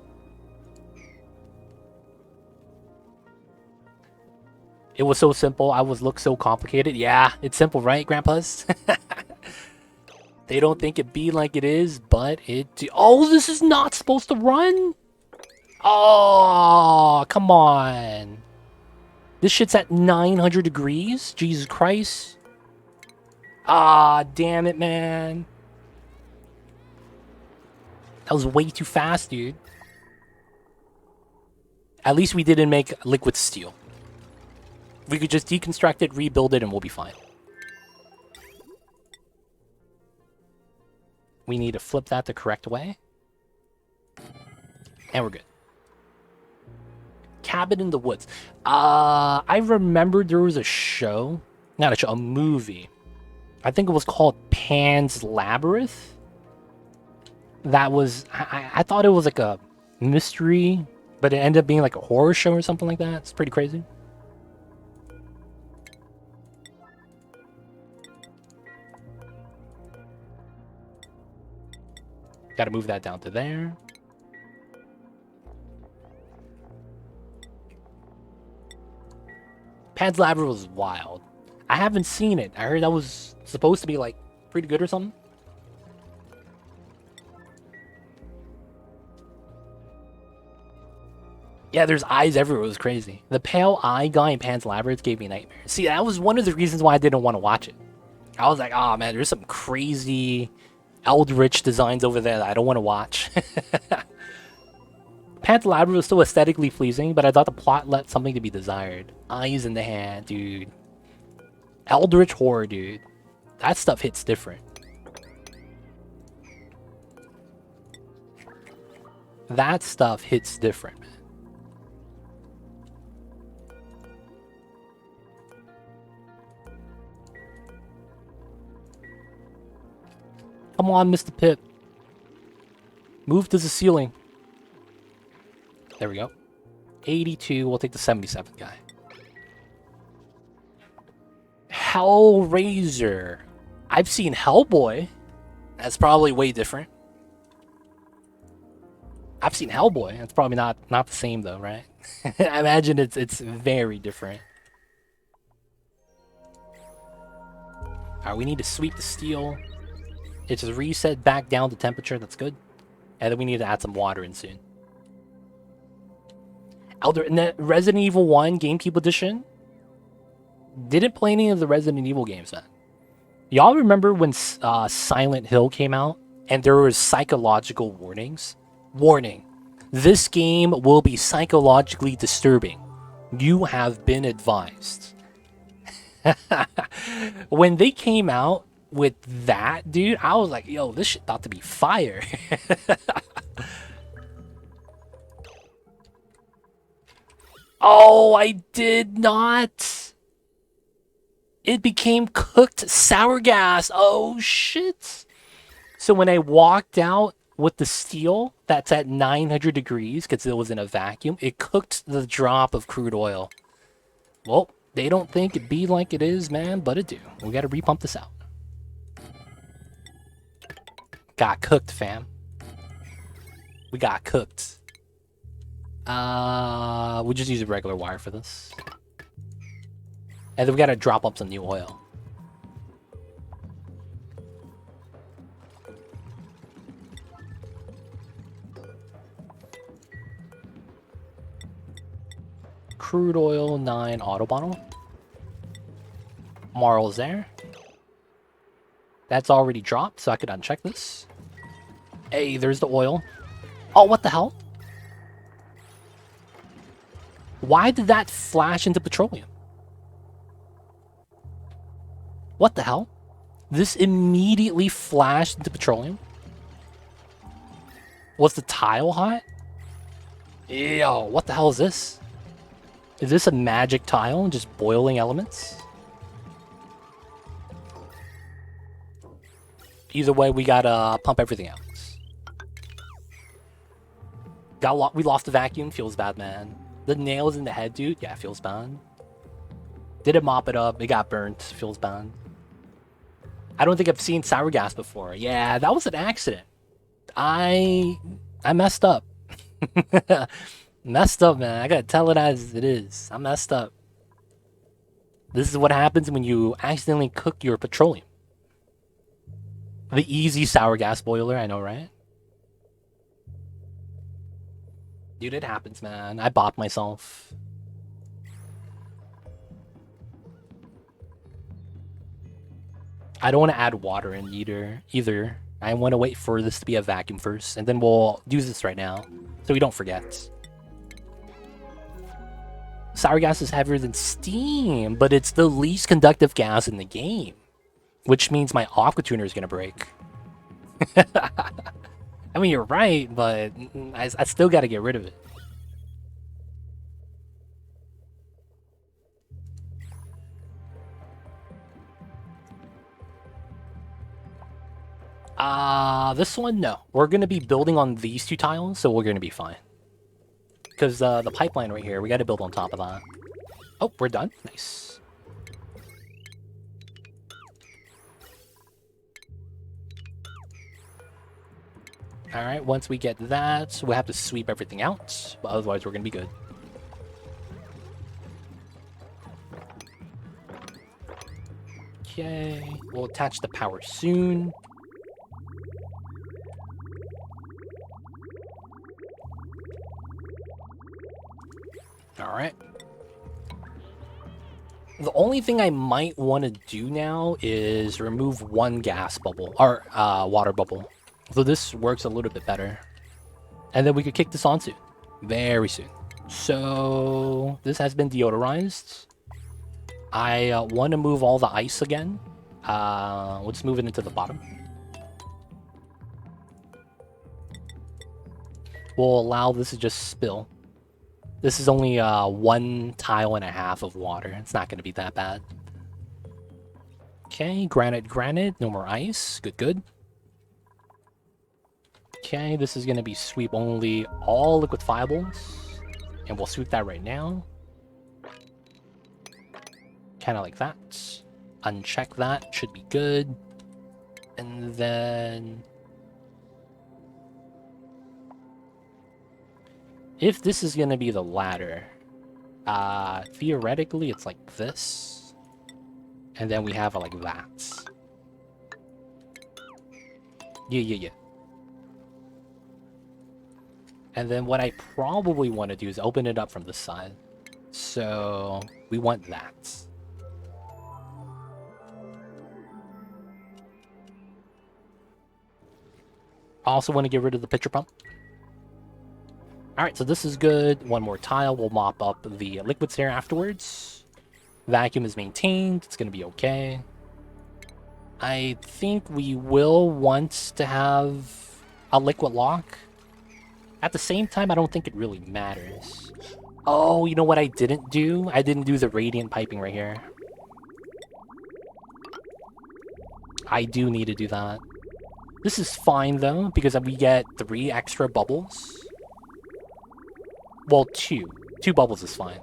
It was so simple. I was looked so complicated. Yeah, it's simple, right, grandpas? They don't think it be like it is, but it... Oh, this is not supposed to run? Oh, come on. This shit's at 900 degrees? Jesus Christ. Ah, damn it, man. That was way too fast, dude. At least we didn't make liquid steel. We could just deconstruct it, rebuild it, and we'll be fine. We need to flip that the correct way. And we're good. Cabin in the Woods. I remember there was a show. Not a show, a movie. I think it was called Pan's Labyrinth. That was... I thought it was like a mystery, but it ended up being like a horror show or something like that. It's pretty crazy. Gotta move that down to there. Pan's Labyrinth was wild. I haven't seen it. I heard that was supposed to be like pretty good or something. Yeah, there's eyes everywhere. It was crazy. The pale eye guy in Pan's Labyrinth gave me nightmares. See, that was one of the reasons why I didn't want to watch it. I was like, oh man, there's some crazy eldritch designs over there that I don't want to watch. Pantalabra was still aesthetically pleasing, but I thought the plot left something to be desired. Eyes in the hand, dude. Eldritch horror, dude. That stuff hits different. That stuff hits different, man. Come on, Mr. Pip. Move to the ceiling. There we go. 82. We'll take the 77 guy. Hellraiser. I've seen Hellboy. That's probably way different. I've seen Hellboy. That's probably not the same though, right? I imagine it's very different. Alright, we need to sweep the steel. It's just reset back down to temperature. That's good. And then we need to add some water in soon. Resident Evil 1 GameCube Edition. Didn't play any of the Resident Evil games, man. Y'all remember when Silent Hill came out and there was psychological warnings? Warning. This game will be psychologically disturbing. You have been advised. When they came out with that, dude, I was like, yo, this shit about to be fire. Oh, I did not. It became cooked sour gas. Oh, shit. So when I walked out with the steel that's at 900 degrees, because it was in a vacuum, it cooked the drop of crude oil. Well, they don't think it be like it is, man, but it do. We got to repump this out. Got cooked, fam. We got cooked. We just use a regular wire for this. And then we gotta drop up some new oil. Crude oil 9 auto bottle. Marl's there. That's already dropped, so I could uncheck this. Hey, there's the oil. Oh, what the hell? Why did that flash into petroleum? What the hell? This immediately flashed into petroleum? Was the tile hot? Yo, what the hell is this? Is this a magic tile just boiling elements? Either way, we gotta pump everything out. We lost the vacuum. Feels bad, man. The nails in the head, dude. Yeah, feels bad. Didn't mop it up. It got burnt. Feels bad. I don't think I've seen sour gas before. Yeah, that was an accident. I messed up. Messed up, man. I gotta tell it as it is. I messed up. This is what happens when you accidentally cook your petroleum. The easy sour gas boiler, I know, right? Dude, it happens, man. I bopped myself. I don't want to add water in either. I want to wait for this to be a vacuum first, and then we'll do this right now, so we don't forget. Sour gas is heavier than steam, but it's the least conductive gas in the game, which means my aqua tuner is gonna break. I mean, you're right, but I still gotta get rid of it. This one, no. We're gonna be building on these two tiles, so we're gonna be fine. Because the pipeline right here, we gotta build on top of that. Oh, we're done. Nice. Alright, once we get that, we'll have to sweep everything out, but otherwise we're gonna be good. Okay, we'll attach the power soon. Alright. The only thing I might want to do now is remove one gas bubble, or water bubble. So this works a little bit better. And then we could kick this on soon. Very soon. So this has been deodorized. I want to move all the ice again. Let's move it into the bottom. We'll allow this to just spill. This is only 1 tile and a half of water. It's not going to be that bad. Okay, granite. No more ice. Good. Okay, this is going to be sweep only all liquefiables. And we'll sweep that right now. Kind of like that. Uncheck that. Should be good. And then... if this is going to be the ladder, theoretically it's like this. And then we have it like that. Yeah. And then what I probably want to do is open it up from this side. So we want that. I also want to get rid of the pitcher pump. Alright, so this is good. One more tile. We'll mop up the liquids here afterwards. Vacuum is maintained. It's going to be okay. I think we will want to have a liquid lock. At the same time, I don't think it really matters. Oh, you know what I didn't do? I didn't do the radiant piping right here. I do need to do that. This is fine, though, because we get 3 extra bubbles. Well, 2. 2 bubbles is fine.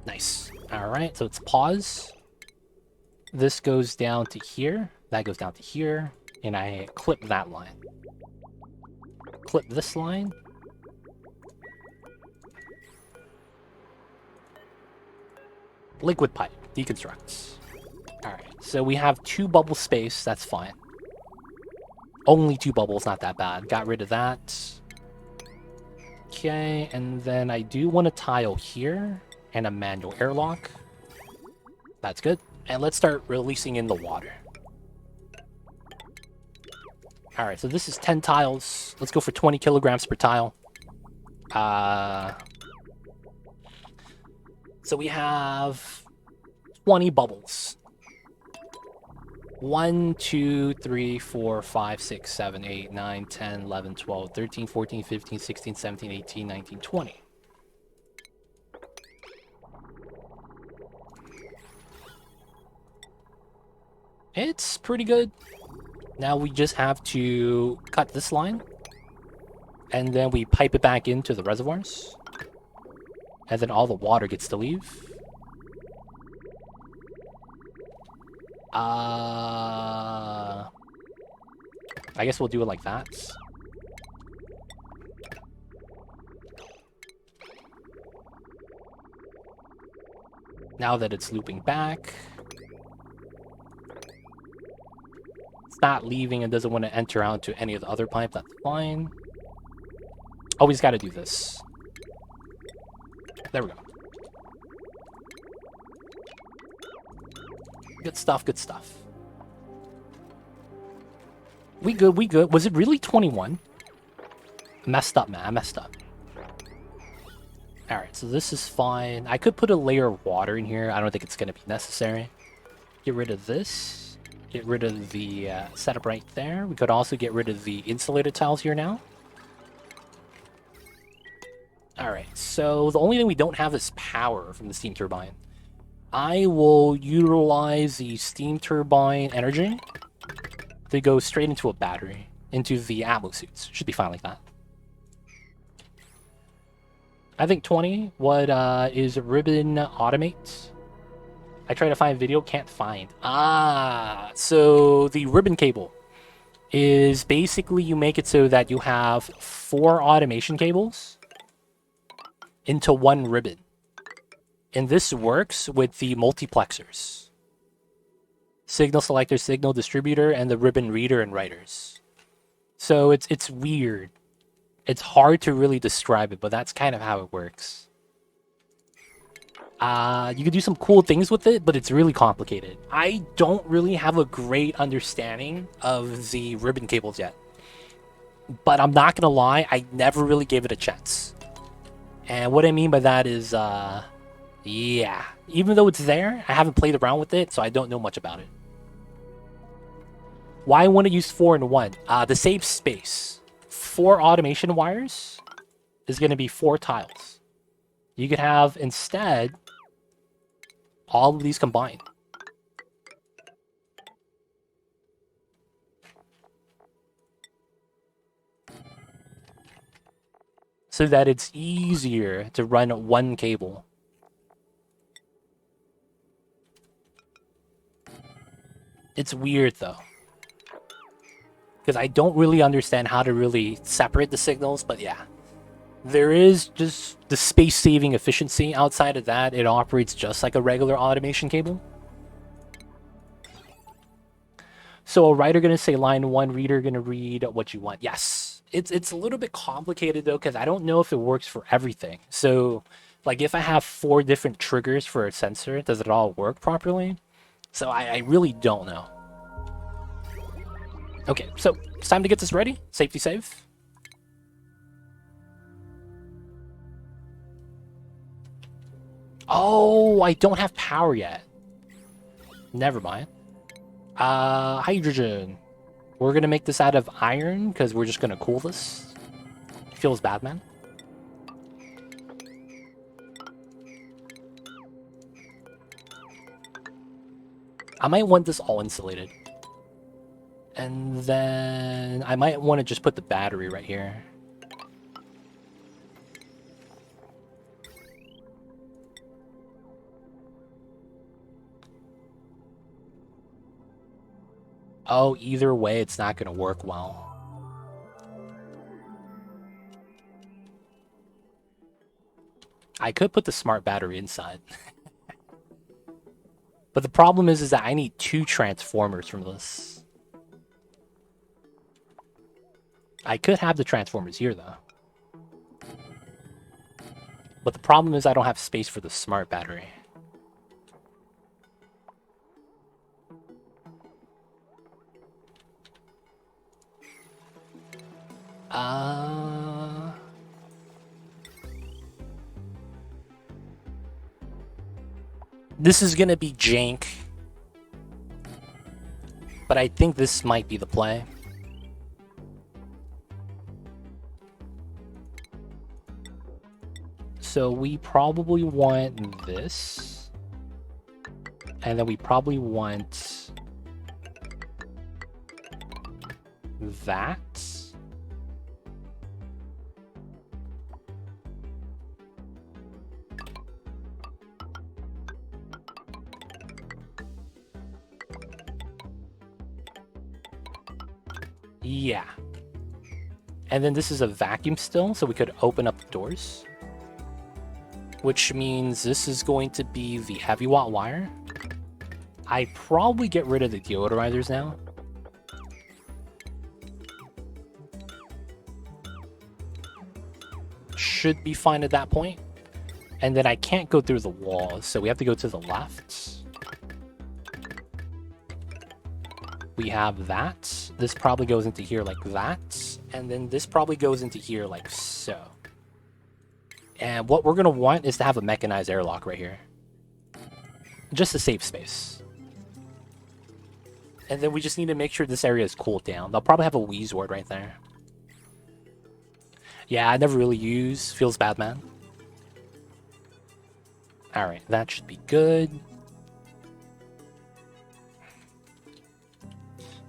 Nice. Alright, so it's pause. This goes down to here. That goes down to here. And I clip that line. Clip this line. Liquid pipe. Deconstructs. Alright, so we have 2 bubble space. That's fine. Only 2 bubbles, not that bad. Got rid of that. Okay, and then I do want a tile here. And a manual airlock. That's good. And let's start releasing in the water. Alright, so this is 10 tiles. Let's go for 20 kilograms per tile. So we have 20 bubbles. 1, 2, 3, 4, 5, 6, 7, 8, 9, 10, 11, 12, 13, 14, 15, 16, 17, 18, 19, 20. It's pretty good. Now we just have to cut this line. And then we pipe it back into the reservoirs. And then all the water gets to leave. I guess we'll do it like that. Now that it's looping back. It's not leaving and doesn't want to enter out to any of the other pipe. That's fine. Always got to do this. There we go. Good stuff, good stuff. We good, we good. Was it really 21? Messed up, man. I messed up. Alright, so this is fine. I could put a layer of water in here. I don't think it's going to be necessary. Get rid of this. Get rid of the setup right there. We could also get rid of the insulated tiles here now. Alright, so the only thing we don't have is power from the steam turbine. I will utilize the steam turbine energy to go straight into a battery, into the Atmo suits. Should be fine like that. I think 20. What is ribbon automate? I try to find video, can't find. So the ribbon cable is basically you make it so that you have 4 automation cables into 1 ribbon. And this works with the multiplexers. Signal selector, signal distributor, and the ribbon reader and writers. So it's weird. It's hard to really describe it, but that's kind of how it works. You could do some cool things with it, but it's really complicated. I don't really have a great understanding of the ribbon cables yet. But I'm not gonna lie, I never really gave it a chance. And what I mean by that is, yeah. Even though it's there, I haven't played around with it, so I don't know much about it. Why I want to use 4 in 1? The save space. 4 automation wires is going to be 4 tiles. You could have, instead, all of these combined. So that it's easier to run one cable. It's weird, though. Because I don't really understand how to really separate the signals, but yeah. There is just the space-saving efficiency. Outside of that, it operates just like a regular automation cable. So a writer going to say line 1, reader going to read what you want. Yes. It's a little bit complicated, though, because I don't know if it works for everything. So, like, if I have 4 different triggers for a sensor, does it all work properly? So I really don't know. Okay, so it's time to get this ready. Safety save. Oh, I don't have power yet. Never mind. Hydrogen. We're gonna make this out of iron because we're just gonna cool this. Feels bad, man. I might want this all insulated. And then I might want to just put the battery right here. Oh, either way, it's not going to work well. I could put the smart battery inside. But the problem is that I need 2 transformers from this. I could have the transformers here, though. But the problem is I don't have space for the smart battery. This is gonna be jank. But I think this might be the play. So we probably want this. And then we probably want that. Yeah. And then this is a vacuum still, so we could open up the doors. Which means this is going to be the heavy watt wire. I probably get rid of the deodorizers now. Should be fine at that point. And then I can't go through the walls, so we have to go to the left. We have that. This probably goes into here like that. And then this probably goes into here like so. And what we're going to want is to have a mechanized airlock right here. Just to save space. And then we just need to make sure this area is cooled down. They'll probably have a wheeze ward right there. Yeah, I never really use. Feels bad, man. Alright, that should be good.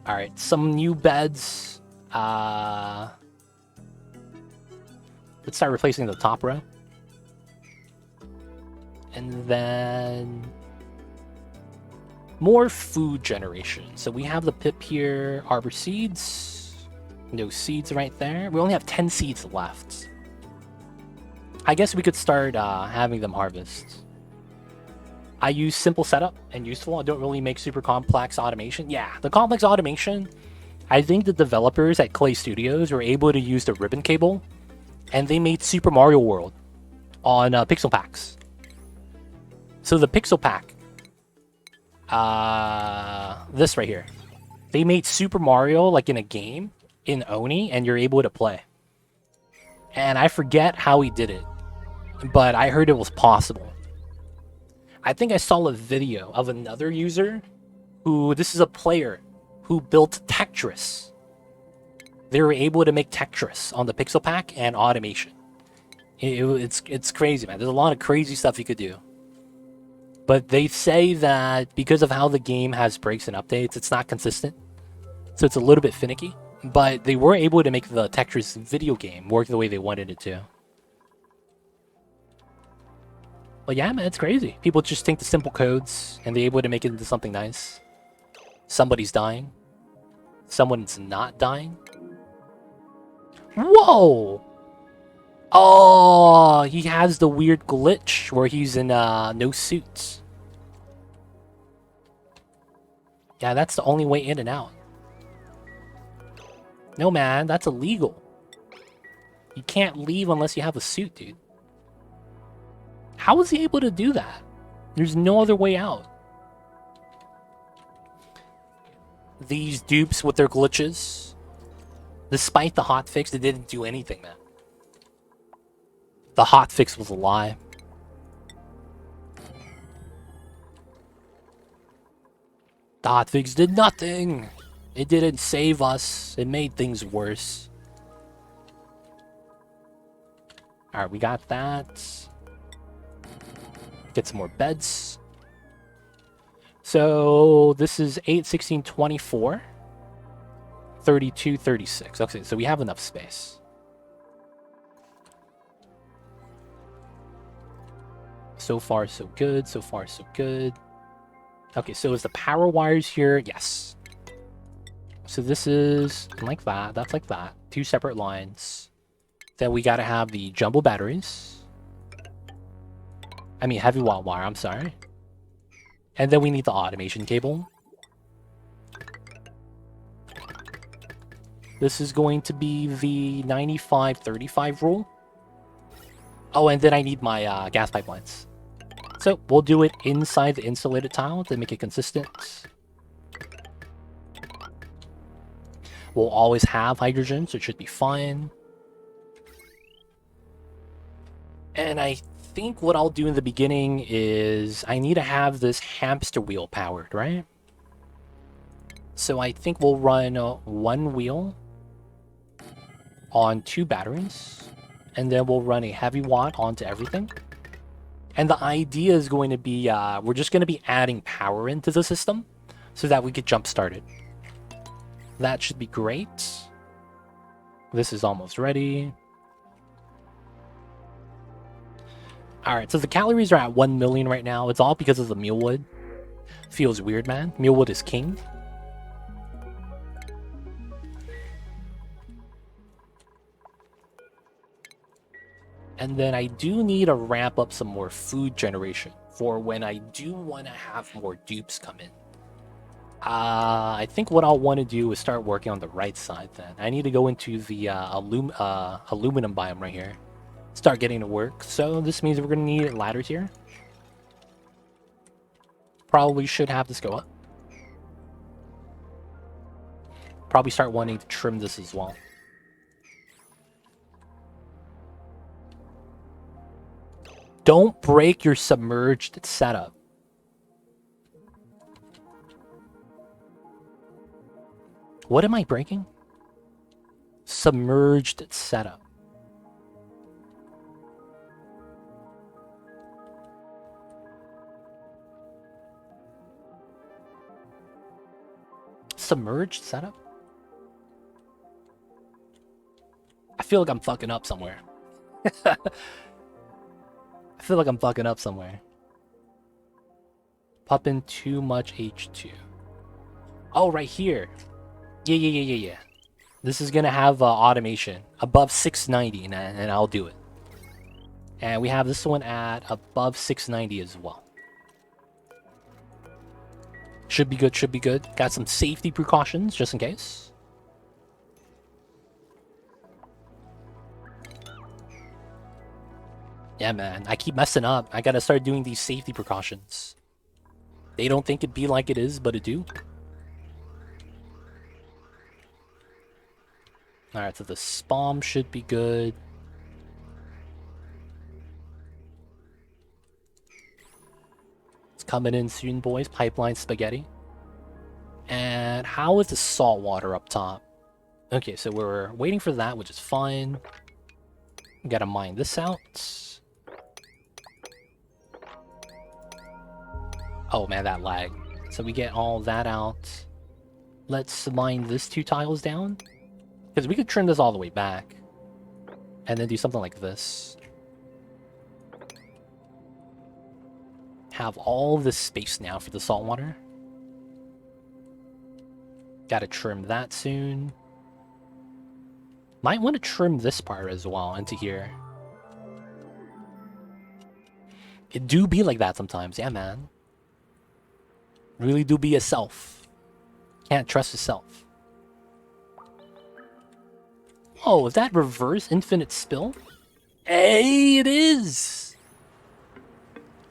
Alright, some new beds. Let's start replacing the top row. And then more food generation. So we have the pip here, arbor seeds. No seeds right there. We only have 10 seeds left. I guess we could start having them harvest. I use simple setup and useful. I don't really make super complex automation. Yeah, the complex automation, I think the developers at Clay Studios were able to use the ribbon cable and they made Super Mario World on Pixel Packs. So the Pixel Pack, this right here, they made Super Mario like in a game in Oni, and you're able to play. And I forget how he did it, but I heard it was possible. I think I saw a video of another user who, this is a player who built Tetris. They were able to make Tetris on the Pixel Pack and automation. It's crazy, man. There's a lot of crazy stuff you could do. But they say that because of how the game has breaks and updates, it's not consistent. So it's a little bit finicky. But they were able to make the Tetris video game work the way they wanted it to. But yeah, man, it's crazy. People just think the simple codes and they're able to make it into something nice. Somebody's dying. Someone's not dying. Whoa! Oh, he has the weird glitch where he's in no suits. Yeah, that's the only way in and out. No, man, that's illegal. You can't leave unless you have a suit, dude. How was he able to do that? There's no other way out. These dupes with their glitches. Despite the hotfix, they didn't do anything, man. The hotfix was a lie. The hotfix did nothing. It didn't save us. It made things worse. Alright, we got that. Get some more beds. So this is 8, 16, 24. 32, 36. Okay, so we have enough space. So far, so good. So far, so good. Okay, so is the power wires here? Yes. So this is like that. That's like that. Two separate lines. Then we gotta have the jumbo batteries. I mean, heavy watt wire, I'm sorry. And then we need the automation cable. This is going to be the 95-35 rule. Oh, and then I need my gas pipelines. So we'll do it inside the insulated tile to make it consistent. We'll always have hydrogen, so it should be fine. And I think what I'll do in the beginning is I need to have this hamster wheel powered, right? So I think we'll run one wheel on 2 batteries, and then we'll run a heavy watt onto everything. And the idea is going to be, we're just going to be adding power into the system so that we get jump started. That should be great. This is almost ready. Alright, so the calories are at 1 million right now. It's all because of the mealwood. Feels weird, man. Mealwood is king. And then I do need to ramp up some more food generation for when I do want to have more dupes come in. I think what I'll want to do is start working on the right side then. I need to go into the aluminum biome right here. Start getting to work. So this means we're going to need ladders here. Probably should have this go up. Probably start wanting to trim this as well. Don't break your submerged setup. What am I breaking? Submerged setup. Submerged setup? I feel like I'm fucking up somewhere. I feel like I'm fucking up somewhere. Pop in too much H2. Oh, right here. Yeah. This is gonna have automation above 690, and I'll do it. And we have this one at above 690 as well. Should be good, should be good. Got some safety precautions just in case. Yeah, man. I keep messing up. I gotta start doing these safety precautions. They don't think it be like it is, but it do. Alright, so the spawn should be good. It's coming in soon, boys. Pipeline spaghetti. And how is the salt water up top? Okay, so we're waiting for that, which is fine. We gotta mine this out. Oh man, that lag. So we get all that out. Let's mine this 2 tiles down. Because we could trim this all the way back. And then do something like this. Have all this space now for the salt water. Gotta trim that soon. Might want to trim this part as well into here. It do be like that sometimes, yeah man. Really do be yourself. Can't trust yourself. Oh, is that reverse infinite spill? Hey, it is!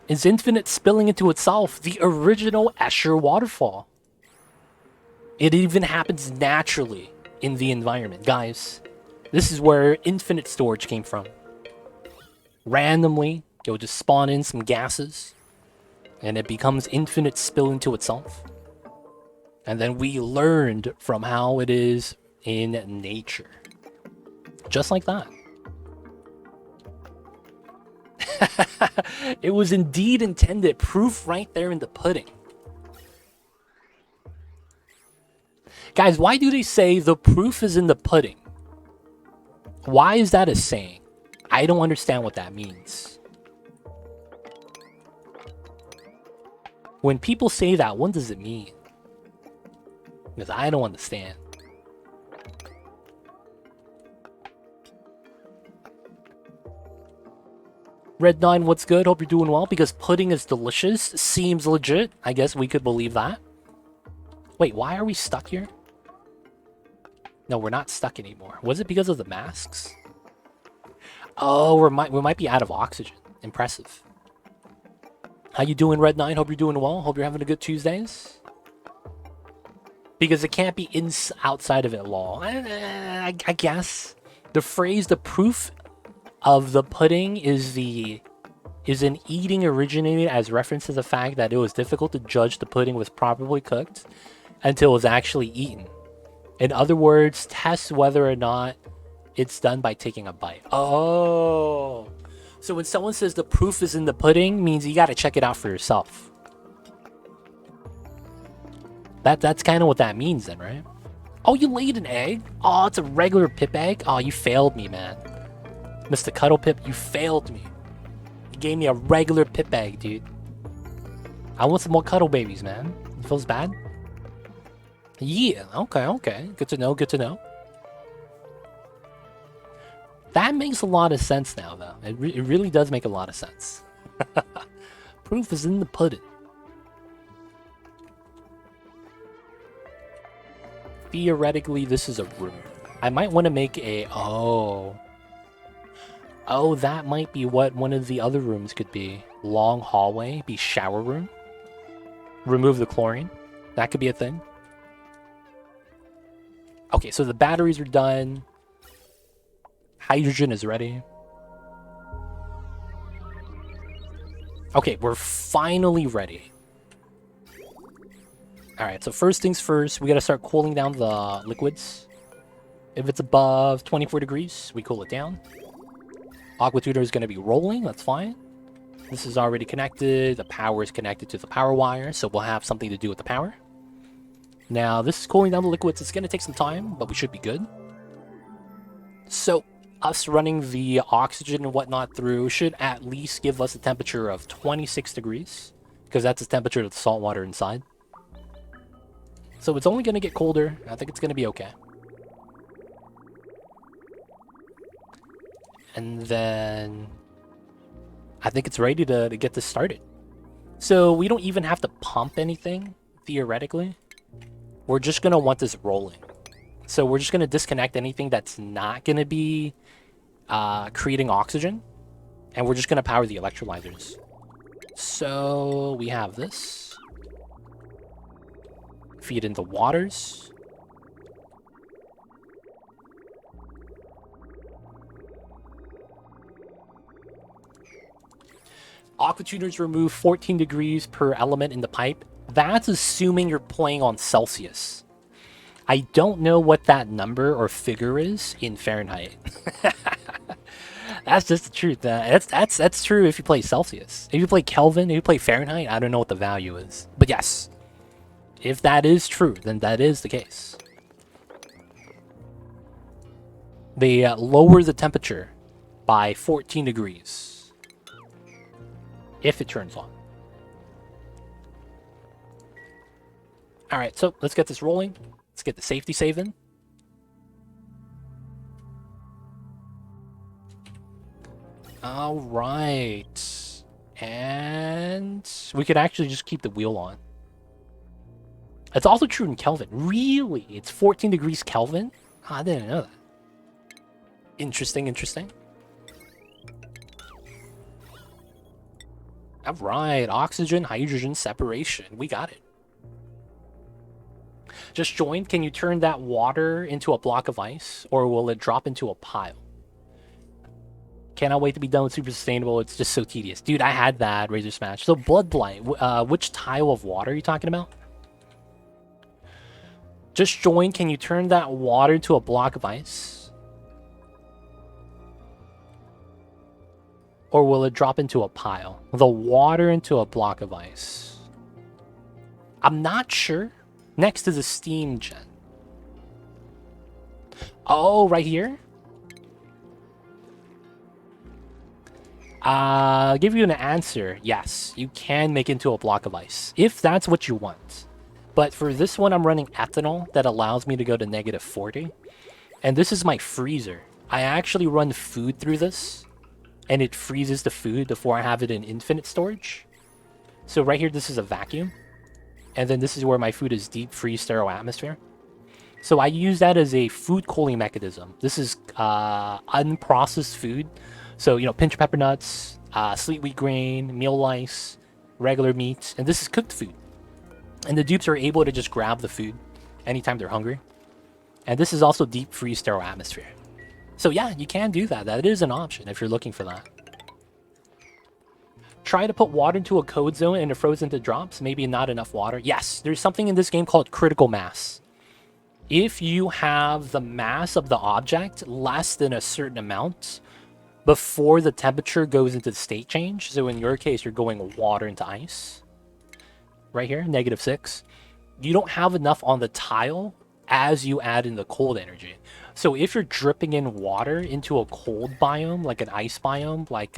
Is infinite spilling into itself the original Escher waterfall? It even happens naturally in the environment. Guys, this is where infinite storage came from. Randomly, it will just spawn in some gases, and it becomes infinite spill into itself. And then we learned from how it is in nature. Just like that. It was indeed intended. Proof right there in the pudding. Guys, why do they say the proof is in the pudding? Why is that a saying? I don't understand what that means. When people say that, what does it mean? Because I don't understand. Red9, what's good? Hope you're doing well. Because pudding is delicious. Seems legit. I guess we could believe that. Wait, why are we stuck here? No, we're not stuck anymore. Was it because of the masks? Oh, we might be out of oxygen. Impressive. How you doing, Red9? Hope you're doing well. Hope you're having a good Tuesdays. Because it can't be outside of it law. I guess. The phrase, the proof of the pudding is an eating originated as reference to the fact that it was difficult to judge the pudding was properly cooked until it was actually eaten. In other words, test whether or not it's done by taking a bite. Oh. So when someone says the proof is in the pudding, means you gotta check it out for yourself. That's kind of what that means then, right? Oh, you laid an egg? Oh, it's a regular pip egg? Oh, you failed me, man. Mr. Cuddle Pip, you failed me. You gave me a regular pip egg, dude. I want some more cuddle babies, man. It feels bad? Yeah, okay. Good to know, good to know. That makes a lot of sense now, though. It really does make a lot of sense. Proof is in the pudding. Theoretically, this is a room. I might want to make a... Oh, that might be what one of the other rooms could be. Long hallway, be shower room. Remove the chlorine. That could be a thing. Okay, so the batteries are done. Hydrogen is ready. Okay, we're finally ready. Alright, so first things first, we gotta start cooling down the liquids. If it's above 24 degrees, we cool it down. Aqua tuner is going to be rolling, that's fine. This is already connected, the power is connected to the power wire, so we'll have something to do with the power. Now, this is cooling down the liquids, it's going to take some time, but we should be good. So, us running the oxygen and whatnot through should at least give us a temperature of 26 degrees, because that's the temperature of the salt water inside. So it's only going to get colder, I think it's going to be okay. And then I think it's ready to get this started. So we don't even have to pump anything, theoretically. We're just going to want this rolling. So we're just going to disconnect anything that's not going to be creating oxygen. And we're just going to power the electrolyzers. So we have this. Feed in the waters. Aqua tuners remove 14 degrees per element in the pipe. That's assuming you're playing on Celsius. I don't know what that number or figure is in Fahrenheit. That's just the truth. That's true if you play Celsius. If you play Kelvin, if you play Fahrenheit, I don't know what the value is. But yes, if that is true, then that is the case. They lower the temperature by 14 degrees if it turns on. All right, so let's get this rolling. Let's get the safety save in. All right. And we could actually just keep the wheel on. It's also true in Kelvin. Really? It's 14 degrees Kelvin? Oh, I didn't know that. Interesting, interesting. All right. Oxygen, hydrogen separation. We got it. Just joined. Can you turn that water into a block of ice, or will it drop into a pile? Cannot wait to be done with Super Sustainable. It's just so tedious. Dude, I had that Razor Smash. So Blood Blight, which tile of water are you talking about? Just join. Can you turn that water to a block of ice? Or will it drop into a pile? The water into a block of ice. I'm not sure. Next is a steam gen. Oh, right here? I'll give you an answer. Yes, you can make it into a block of ice, if that's what you want. But for this one, I'm running ethanol that allows me to go to -40. And this is my freezer. I actually run food through this, and it freezes the food before I have it in infinite storage. So right here, this is a vacuum. And then this is where my food is deep freeze sterile atmosphere. So I use that as a food cooling mechanism. This is unprocessed food. So, you know, pinch pepper nuts, sweet wheat grain, meal lice, regular meat, and this is cooked food. And the dupes are able to just grab the food anytime they're hungry. And this is also deep freeze sterile atmosphere. So yeah, you can do that. That is an option if you're looking for that. Try to put water into a code zone and it froze into drops. Maybe not enough water. Yes, there's something in this game called critical mass. If you have the mass of the object less than a certain amount before the temperature goes into the state change, so in your case, you're going water into ice, right here, -6, you don't have enough on the tile as you add in the cold energy. So if you're dripping in water into a cold biome, like an ice biome, like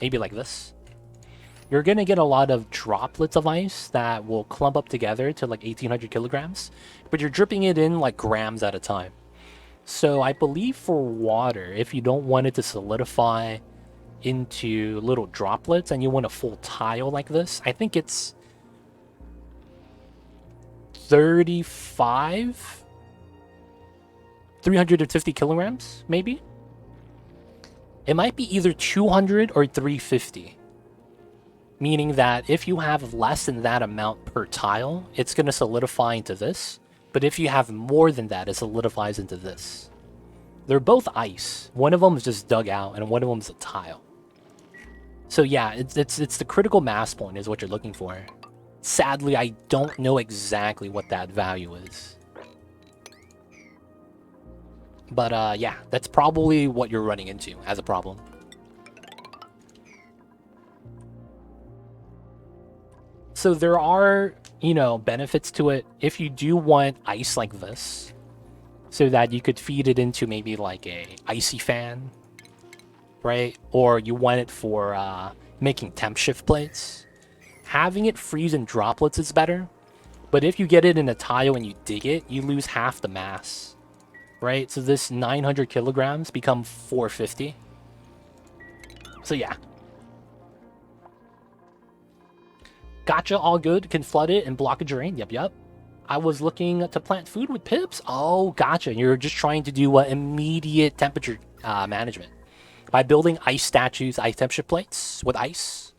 maybe like this, you're going to get a lot of droplets of ice that will clump up together to like 1,800 kilograms, but you're dripping it in like grams at a time. So I believe for water, if you don't want it to solidify into little droplets and you want a full tile like this, I think it's 350 kilograms, maybe? It might be either 200 or 350. Meaning that if you have less than that amount per tile, it's going to solidify into this. But if you have more than that, it solidifies into this. They're both ice. One of them is just dug out, and one of them is a tile. So yeah, it's the critical mass point is what you're looking for. Sadly, I don't know exactly what that value is. But yeah, that's probably what you're running into as a problem. So there are, you know, benefits to it if you do want ice like this, so that you could feed it into maybe like a icy fan, right? Or you want it for making temp shift plates. Having it freeze in droplets is better, but if you get it in a tile and you dig it, you lose half the mass, right? So this 900 kilograms become 450. So yeah. Gotcha, all good. Can flood it and block a drain. Yep. I was looking to plant food with pips. Oh, gotcha. You're just trying to do immediate temperature management. By building ice statues, ice temperature plates with ice,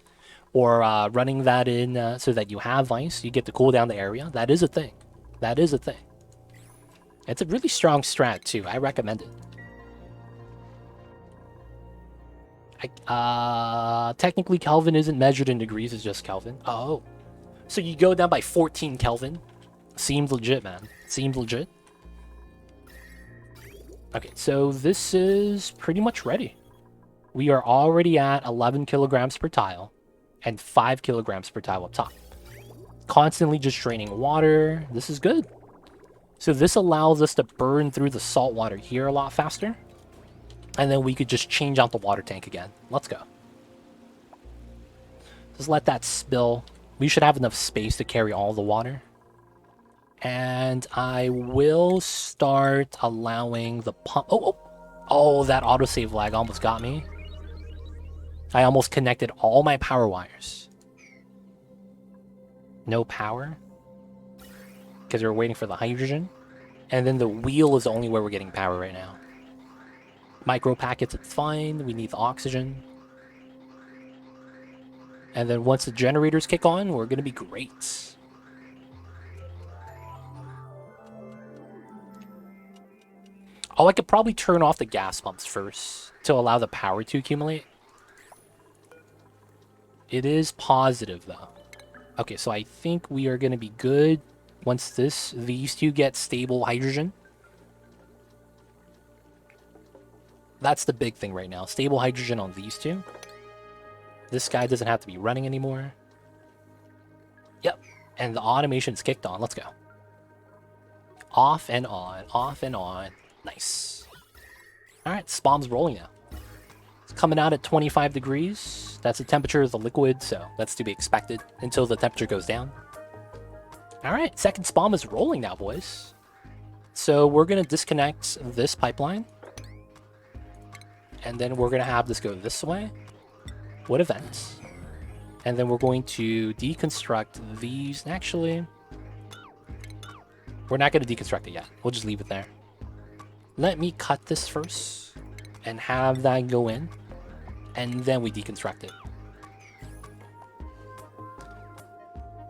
or running that in so that you have ice, you get to cool down the area. That is a thing. That is a thing. It's a really strong strat too. I recommend it. Technically Kelvin isn't measured in degrees, it's just Kelvin. Oh. So you go down by 14 Kelvin. Seems legit, man. Seems legit. Okay, so this is pretty much ready. We are already at 11 kilograms per tile and 5 kilograms per tile up top. Constantly just draining water. This is good. So this allows us to burn through the salt water here a lot faster. And then we could just change out the water tank again. Let's go. Just let that spill. We should have enough space to carry all the water. And I will start allowing the pump. Oh, that autosave lag almost got me. I almost connected all my power wires. No power. Because we're waiting for the hydrogen. And then the wheel is the only way we're getting power right now. Micro packets, it's fine. We need the oxygen. And then once the generators kick on, we're going to be great. Oh, I could probably turn off the gas pumps first to allow the power to accumulate. It is positive, though. Okay, so I think we are going to be good once these two get stable hydrogen. That's the big thing right now. Stable hydrogen on these two. This guy doesn't have to be running anymore. Yep. And the automation's kicked on. Let's go. Off and on. Off and on. Nice. Alright, Spawn's rolling now. It's coming out at 25 degrees. That's the temperature of the liquid, so that's to be expected until the temperature goes down. Alright, second Spawn is rolling now, boys. So we're going to disconnect this pipeline. And then we're going to have this go this way with events. And then we're going to deconstruct these. Actually, we're not going to deconstruct it yet. We'll just leave it there. Let me cut this first and have that go in. And then we deconstruct it.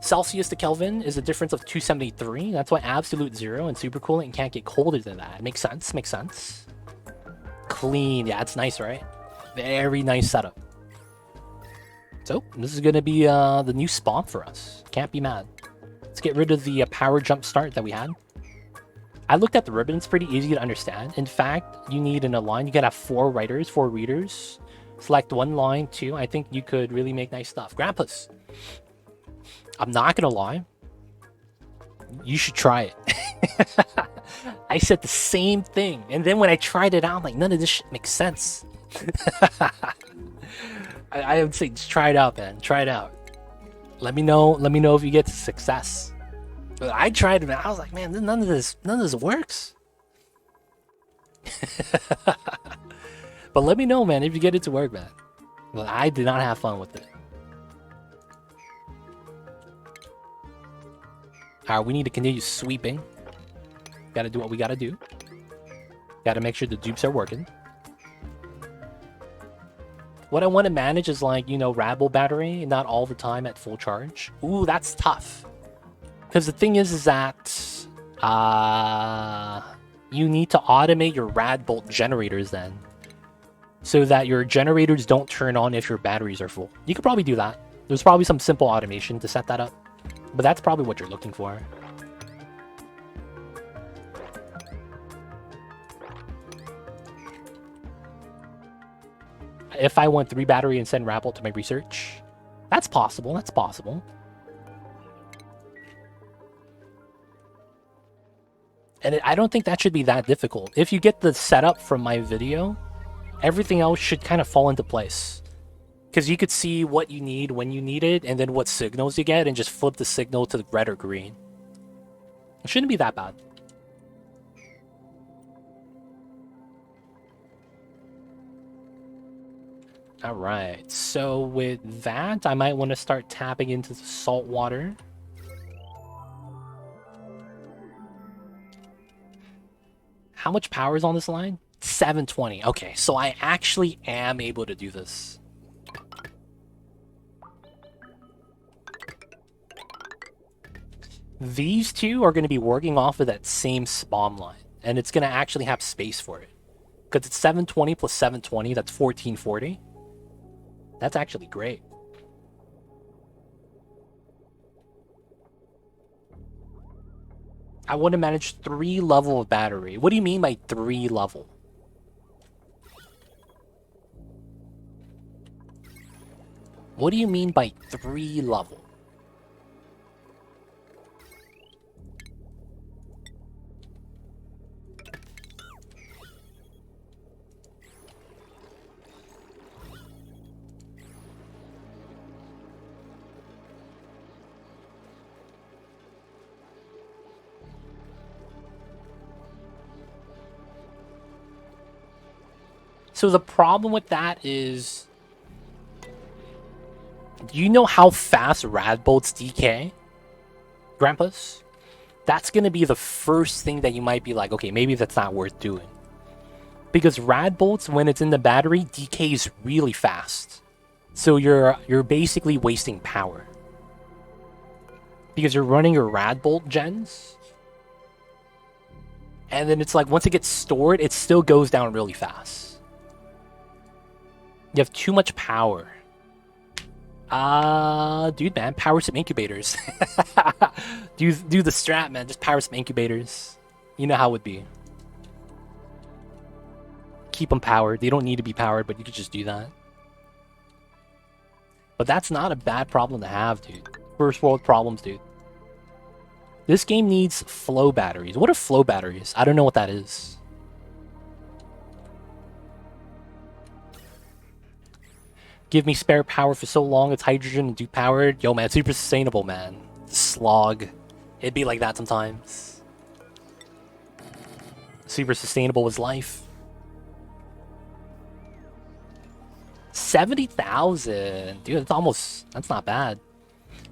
Celsius to Kelvin is a difference of 273. That's why absolute zero and supercoolant can't get colder than that. Makes sense. Makes sense. Clean. Yeah, it's nice, right? Very nice setup. So, this is going to be the new spawn for us. Can't be mad. Let's get rid of the power jump start that we had. I looked at the ribbon. It's pretty easy to understand. In fact, you need in a line, you gotta have 4 writers, 4 readers. Select one line, 2. I think you could really make nice stuff. Grandpas. I'm not gonna lie. You should try it. I said the same thing. And then when I tried it out, I'm like, none of this shit makes sense. I would say just try it out, man. Try it out. Let me know if you get to success. But I tried it, man. I was like, man, none of this works. But let me know, man, if you get it to work, man. But I did not have fun with it. Alright, we need to continue sweeping. Gotta do what we gotta do. Gotta make sure the dupes are working. What I want to manage is like, you know, Rabble battery, not all the time at full charge. Ooh, that's tough. Because the thing is that you need to automate your Radbolt generators then. So that your generators don't turn on if your batteries are full. You could probably do that. There's probably some simple automation to set that up. But that's probably what you're looking for. If I want 3 battery and send Rabble to my research, that's possible. That's possible. And I don't think that should be that difficult. If you get the setup from my video, everything else should kind of fall into place. Because you could see what you need when you need it, and then what signals you get, and just flip the signal to the red or green. It shouldn't be that bad. Alright, so with that, I might want to start tapping into the salt water. How much power is on this line? 720. Okay, so I actually am able to do this. These two are going to be working off of that same spawn line, and it's going to actually have space for it. Because it's 720 plus 720, that's 1440. That's actually great. I want to manage 3 level of battery. What do you mean by 3 level? What do you mean by 3 level? So the problem with that is, do you know how fast rad bolts decay, Grandpas? That's going to be the first thing that you might be like, okay, maybe that's not worth doing. Because rad bolts, when it's in the battery, decays really fast. So you're basically wasting power. Because you're running your rad bolt gens. And then it's like, once it gets stored, it still goes down really fast. You have too much power. Dude, man, power some incubators. do the strat, man. Just power some incubators. You know how it would be. Keep them powered. They don't need to be powered, but you could just do that. But that's not a bad problem to have, dude. First world problems, dude. This game needs flow batteries. What are flow batteries? I don't know what that is. Give me spare power for so long, it's hydrogen and Dupe powered. Yo, man, super sustainable, man. Slog. It'd be like that sometimes. Super sustainable is life. 70,000. Dude, that's not bad.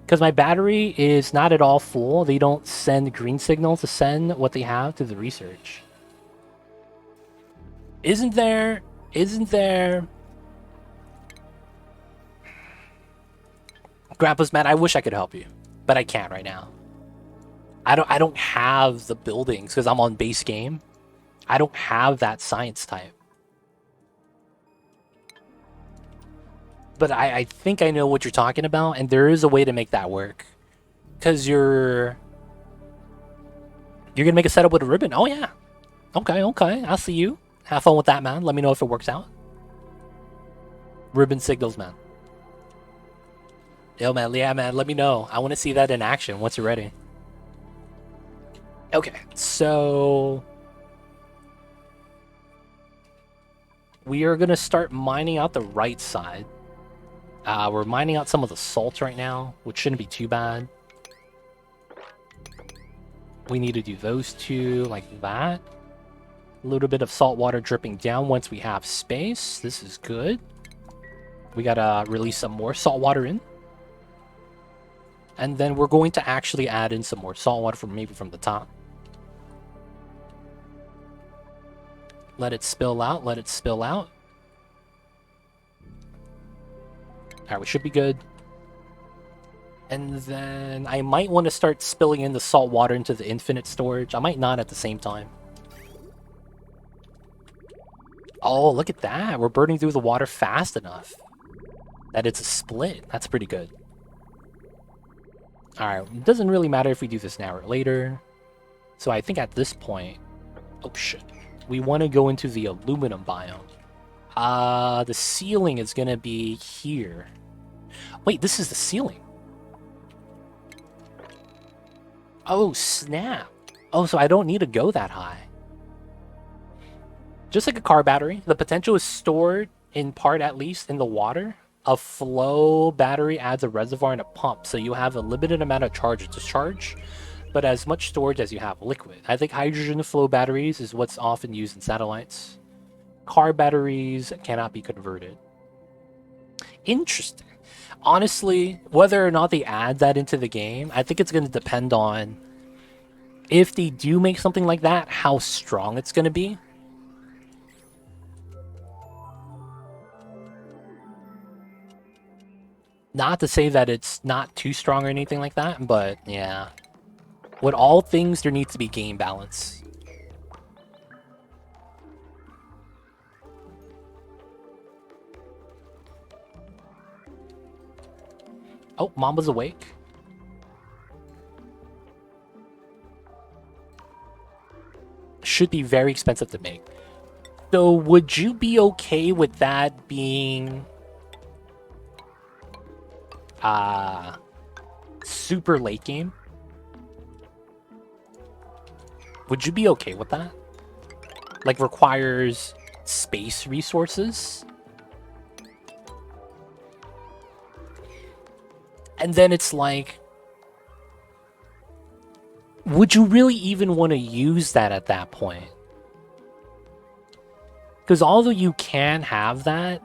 Because my battery is not at all full. They don't send green signals to send what they have to the research. Isn't there... Grandpa's, man, I wish I could help you, but I can't right now. I don't have the buildings because I'm on base game. I don't have that science type. But I think I know what you're talking about, and there is a way to make that work. Because you're gonna make a setup with a ribbon. Oh yeah. Okay, I'll see you. Have fun with that, man. Let me know if it works out. Ribbon signals, man. Yo, man, yeah, man, let me know. I want to see that in action once you're ready. Okay, so... we are going to start mining out the right side. We're mining out some of the salt right now, which shouldn't be too bad. We need to do those two like that. A little bit of salt water dripping down once we have space. This is good. We got to release some more salt water in. And then we're going to actually add in some more salt water maybe from the top. Let it spill out, let it spill out. Alright, we should be good. And then I might want to start spilling in the salt water into the infinite storage. I might not at the same time. Oh, look at that. We're burning through the water fast enough that it's a split. That's pretty good. Alright, it doesn't really matter if we do this now or later. So I think at this point... oh shit. We want to go into the aluminum biome. The ceiling is going to be here. Wait, this is the ceiling. Oh, snap. Oh, so I don't need to go that high. Just like a car battery, the potential is stored, in part at least, in the water. A flow battery adds a reservoir and a pump, so you have a limited amount of charge to charge, but as much storage as you have liquid. I think hydrogen flow batteries is what's often used in satellites. Car batteries cannot be converted. Interesting. Honestly, whether or not they add that into the game, I think it's going to depend on if they do make something like that, how strong it's going to be. Not to say that it's not too strong or anything like that, but yeah. With all things, there needs to be game balance. Oh, Mamba's awake. Should be very expensive to make. So would you be okay with that being super late game? Would you be okay with that? Like requires space resources? And then it's like, would you really even want to use that at that point? Because although you can have that,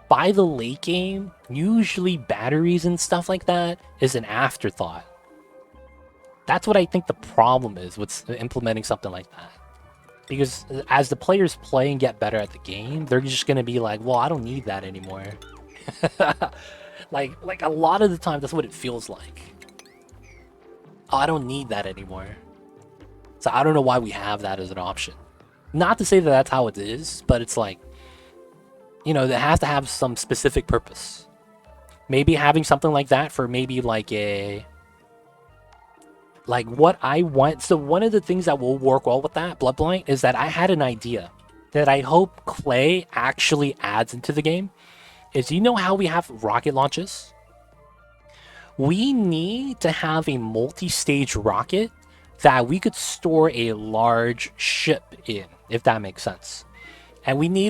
by the late game, usually batteries and stuff like that is an afterthought. That's what I think the problem is with implementing something like that. Because as the players play and get better at the game, they're just going to be like, well, I don't need that anymore. like a lot of the time, that's what it feels like. Oh, I don't need that anymore. So I don't know why we have that as an option. Not to say that that's how it is, but it's like, you know, it has to have some specific purpose. Maybe having something like that for maybe like a... Like what I want... So one of the things that will work well with that, Bloodblight, is that I had an idea that I hope Clay actually adds into the game. Is, you know how we have rocket launches? We need to have a multi-stage rocket that we could store a large ship in, if that makes sense. And we need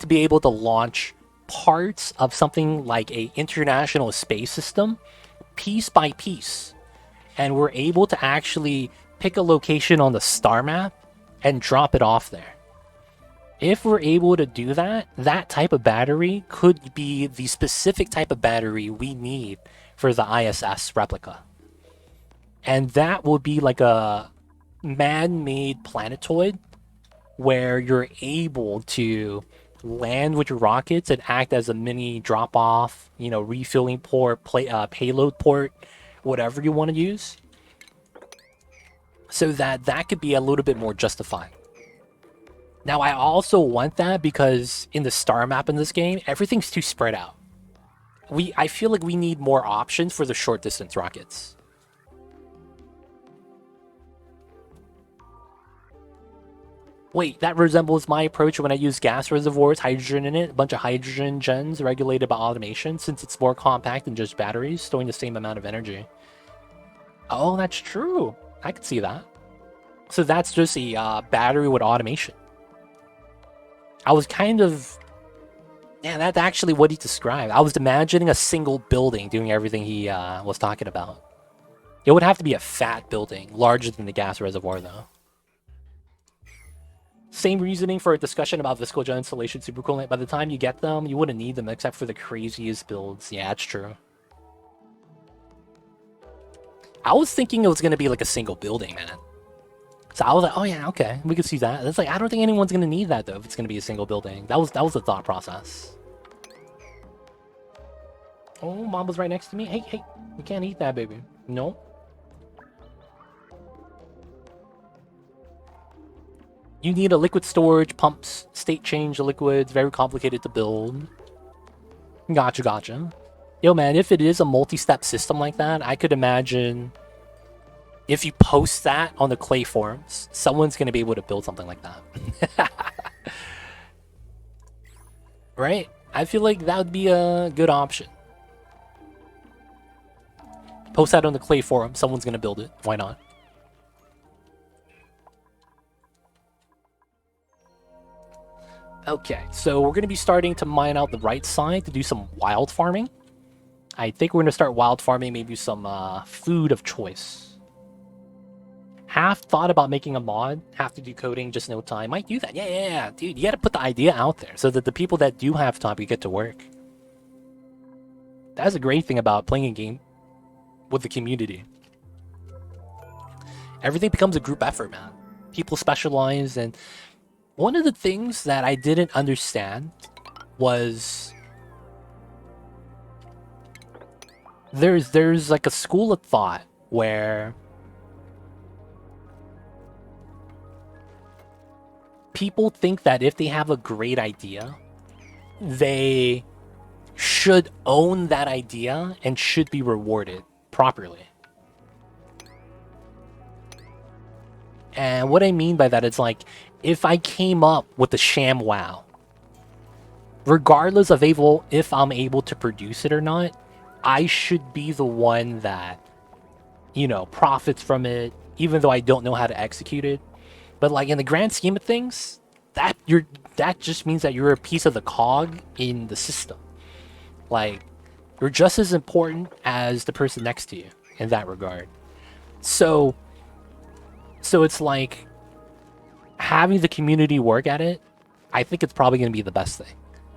to be able to launch parts of something like a international space system piece by piece. And we're able to actually pick a location on the star map and drop it off there. If we're able to do that, that type of battery could be the specific type of battery we need for the ISS replica. And that will be like a man-made planetoid where you're able to land with your rockets and act as a mini drop-off, you know, refilling port, payload port, whatever you want to use. So that could be a little bit more justified. Now, I also want that because in the star map in this game, everything's too spread out. I feel like we need more options for the short distance rockets. Wait, that resembles my approach when I use gas reservoirs, hydrogen in it, a bunch of hydrogen gens regulated by automation, since it's more compact than just batteries, storing the same amount of energy. Oh, that's true. I could see that. So that's just a battery with automation. I was kind of... Yeah, that's actually what he described. I was imagining a single building doing everything he was talking about. It would have to be a fat building, larger than the gas reservoir, though. Same reasoning for a discussion about viscogen installation supercoolant. By the time you get them, you wouldn't need them except for the craziest builds. Yeah, it's true. I was thinking it was going to be like a single building, man. So I was like, oh yeah, okay, we could see that. It's like, I don't think anyone's going to need that, though, if it's going to be a single building. That was the thought process. Oh, Mamba's right next to me. Hey, you can't eat that, baby. No. You need a liquid storage, pumps, state change of liquids, very complicated to build. Gotcha. Yo, man, if it is a multi-step system like that, I could imagine if you post that on the Clay forums, someone's going to be able to build something like that. Right? I feel like that would be a good option. Post that on the Clay forum, someone's going to build it. Why not? Okay, so we're going to be starting to mine out the right side to do some wild farming. I think we're going to start wild farming, maybe some food of choice. Half thought about making a mod, half to do coding, just no time. Might do that. Yeah, dude, you got to put the idea out there so that the people that do have time can get to work. That's a great thing about playing a game with the community. Everything becomes a group effort, man. People specialize, and one of the things that I didn't understand was there's like a school of thought where people think that if they have a great idea, they should own that idea and should be rewarded properly. And what I mean by that is like, if I came up with a sham wow, regardless of if I'm able to produce it or not, I should be the one that, you know, profits from it, even though I don't know how to execute it. But like in the grand scheme of things, that just means that you're a piece of the cog in the system. Like, you're just as important as the person next to you in that regard. So it's like having the community work at it, I think it's probably going to be the best thing.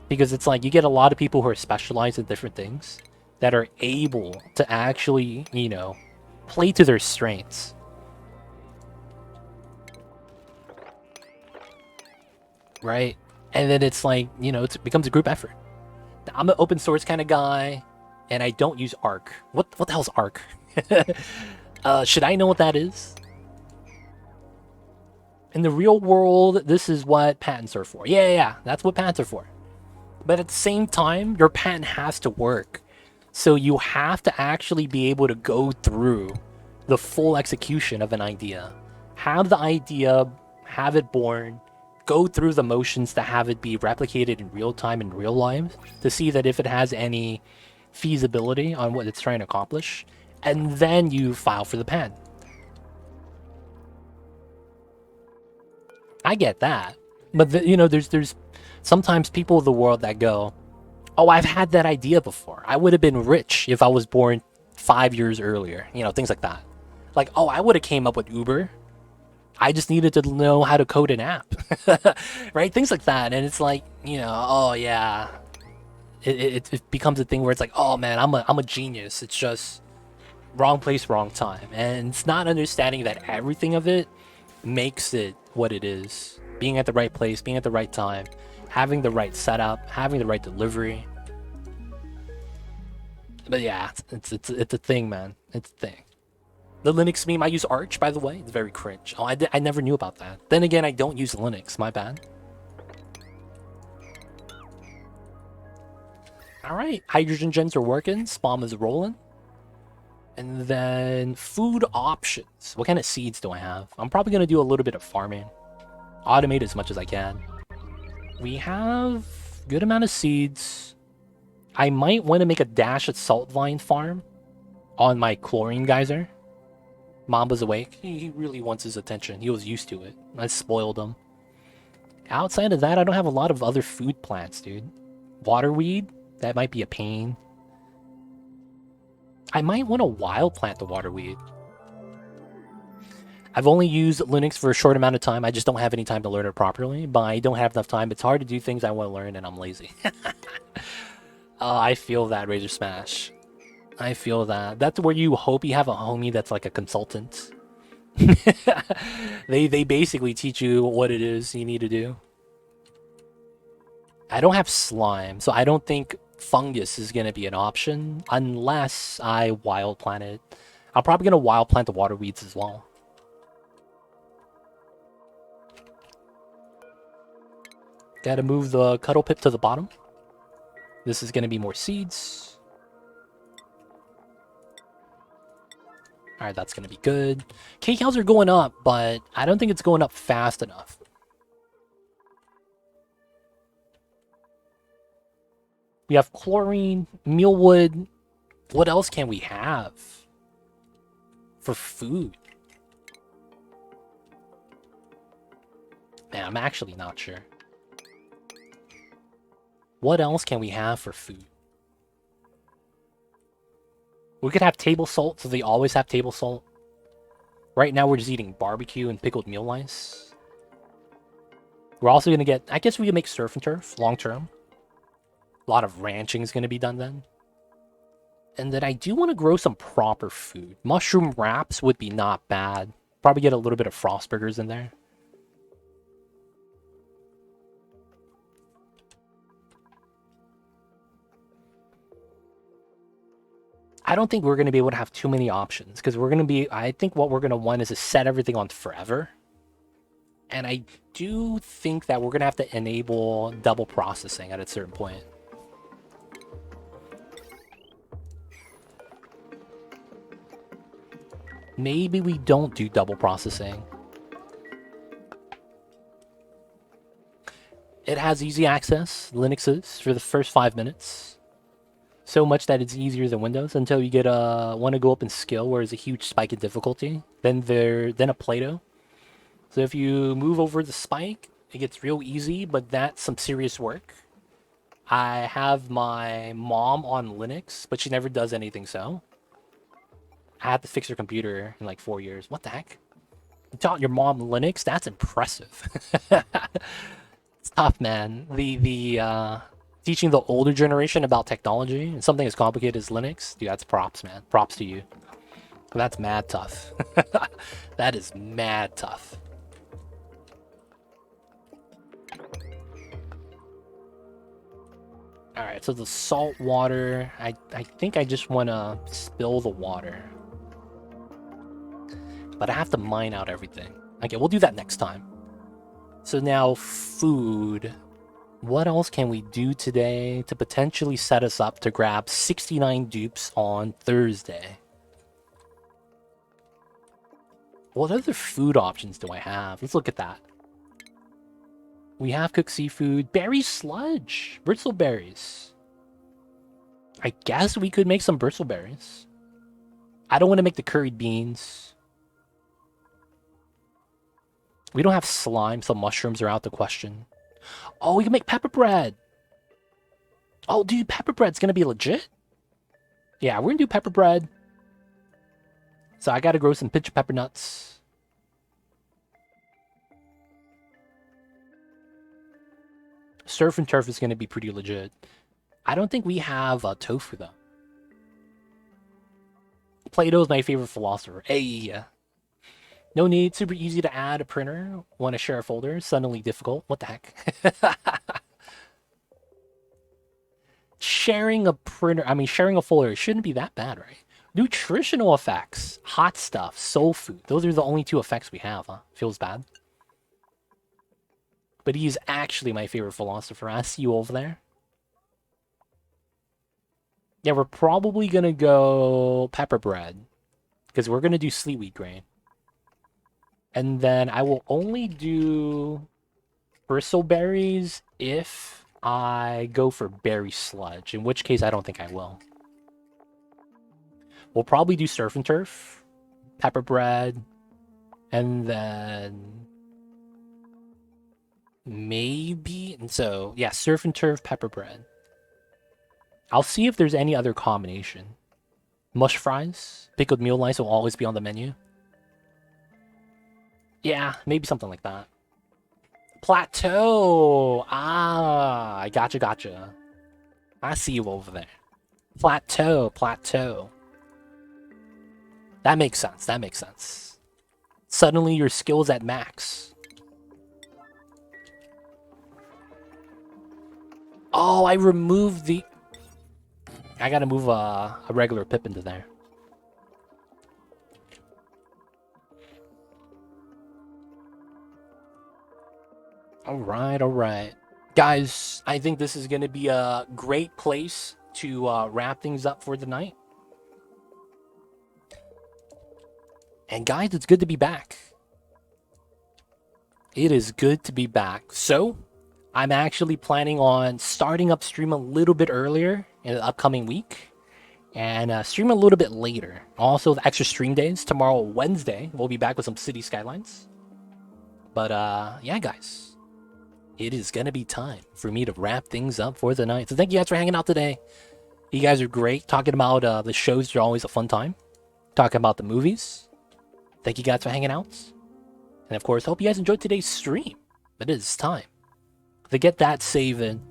Because it's like you get a lot of people who are specialized in different things that are able to actually, you know, play to their strengths. Right? And then it's like, you know, it becomes a group effort. Now, I'm an open source kind of guy, and I don't use Arc. What the hell's Arc? Should I know what that is? In the real world, this is what patents are for. Yeah, that's what patents are for. But at the same time, your patent has to work. So you have to actually be able to go through the full execution of an idea. Have the idea, have it born, go through the motions to have it be replicated in real time in real life to see that if it has any feasibility on what it's trying to accomplish, and then you file for the patent. I get that, but you know, there's sometimes people of the world that go, "Oh, I've had that idea before. I would have been rich if I was born 5 years earlier." You know, things like that. Like, "Oh, I would have came up with Uber. I just needed to know how to code an app." Right? Things like that. And it's like, you know, oh yeah, it becomes a thing where it's like, oh man, I'm a genius. It's just wrong place, wrong time, and it's not understanding that everything of it makes it what it is. Being at the right place, being at the right time, having the right setup, having the right delivery. But yeah, it's a thing, man. It's a thing. The Linux meme, I use Arch, by the way. It's very cringe. Oh, I never knew about that. Then again, I don't use Linux. My bad. All right, hydrogen gens are working. Spam is rolling. And then food options. What kind of seeds do I have? I'm probably going to do a little bit of farming. Automate as much as I can. We have good amount of seeds. I might want to make a dash at salt vine farm on my chlorine geyser. Mamba's awake. He really wants his attention. He was used to it. I spoiled him. Outside of that, I don't have a lot of other food plants, dude. Waterweed? That might be a pain. I might want to wild plant the waterweed. I've only used Linux for a short amount of time. I just don't have any time to learn it properly. But I don't have enough time. It's hard to do things I want to learn, and I'm lazy. I feel that, Razor Smash. I feel that. That's where you hope you have a homie that's like a consultant. They basically teach you what it is you need to do. I don't have slime, so I don't think fungus is going to be an option unless I wild plant it. I'm probably going to wild plant the water weeds as well. Gotta move the cuddle pip to the bottom. This is going to be more seeds. Alright, that's going to be good. K-cows are going up, but I don't think it's going up fast enough. We have chlorine, mealwood. What else can we have for food? Man, I'm actually not sure. What else can we have for food? We could have table salt, so they always have table salt. Right now we're just eating barbecue and pickled meal lice. We're also going to get... I guess we can make surf and turf long term. A lot of ranching is going to be done then. And then I do want to grow some proper food. Mushroom wraps would be not bad. Probably get a little bit of frost burgers in there. I don't think we're going to be able to have too many options because we're going to be, I think what we're going to want is to set everything on forever. And I do think that we're going to have to enable double processing at a certain point. Maybe we don't do double processing. It has easy access, Linuxes, for the first 5 minutes. So much that it's easier than Windows until you get want to go up in skill, where there's a huge spike in difficulty. Then a Plato. So if you move over the spike, it gets real easy, but that's some serious work. I have my mom on Linux, but she never does anything so. I had to fix her computer in like 4 years. What the heck? You taught your mom Linux? That's impressive. It's tough, man. Teaching the older generation about technology and something as complicated as Linux, dude, that's props, man. Props to you. That's mad tough. That is mad tough. Alright, so the salt water, I think I just want to spill the water. But I have to mine out everything. Okay, we'll do that next time. So now, food. What else can we do today to potentially set us up to grab 69 dupes on Thursday? What other food options do I have? Let's look at that. We have cooked seafood, berry sludge, bristleberries. I guess we could make some bristleberries. I don't want to make the curried beans. We don't have slime, so mushrooms are out the question. Oh, we can make pepper bread. Oh, dude, pepper bread's gonna be legit. Yeah, we're gonna do pepper bread. So I gotta grow some pinch pepper nuts. Surf and turf is gonna be pretty legit. I don't think we have tofu though. Plato is my favorite philosopher. Hey. No need, super easy to add a printer. Want to share a folder, suddenly difficult. What the heck? Sharing a folder shouldn't be that bad, right? Nutritional effects, hot stuff, soul food. Those are the only 2 effects we have, huh? Feels bad. But he's actually my favorite philosopher. I see you over there. Yeah, we're probably gonna go pepper bread. Because we're gonna do sleet wheat grain. And then I will only do bristleberries if I go for berry sludge, in which case I don't think I will. We'll probably do surf and turf, pepper bread, and then maybe... And so, yeah, surf and turf, pepper bread. I'll see if there's any other combination. Mush fries, pickled mule lice will always be on the menu. Yeah, maybe something like that. Plateau! Ah, I gotcha. I see you over there. Plateau. That makes sense. Suddenly your skill's at max. Oh, I removed the... I gotta move a regular pip into there. Alright. Guys, I think this is going to be a great place to wrap things up for the night. And guys, it's good to be back. It is good to be back. So, I'm actually planning on starting up stream a little bit earlier in the upcoming week. And stream a little bit later. Also, the extra stream days. Tomorrow, Wednesday, we'll be back with some City Skylines. But, yeah, guys. It is going to be time for me to wrap things up for the night. So thank you guys for hanging out today. You guys are great. Talking about the shows are always a fun time. Talking about the movies. Thank you guys for hanging out. And of course, hope you guys enjoyed today's stream. But it is time to get that save in.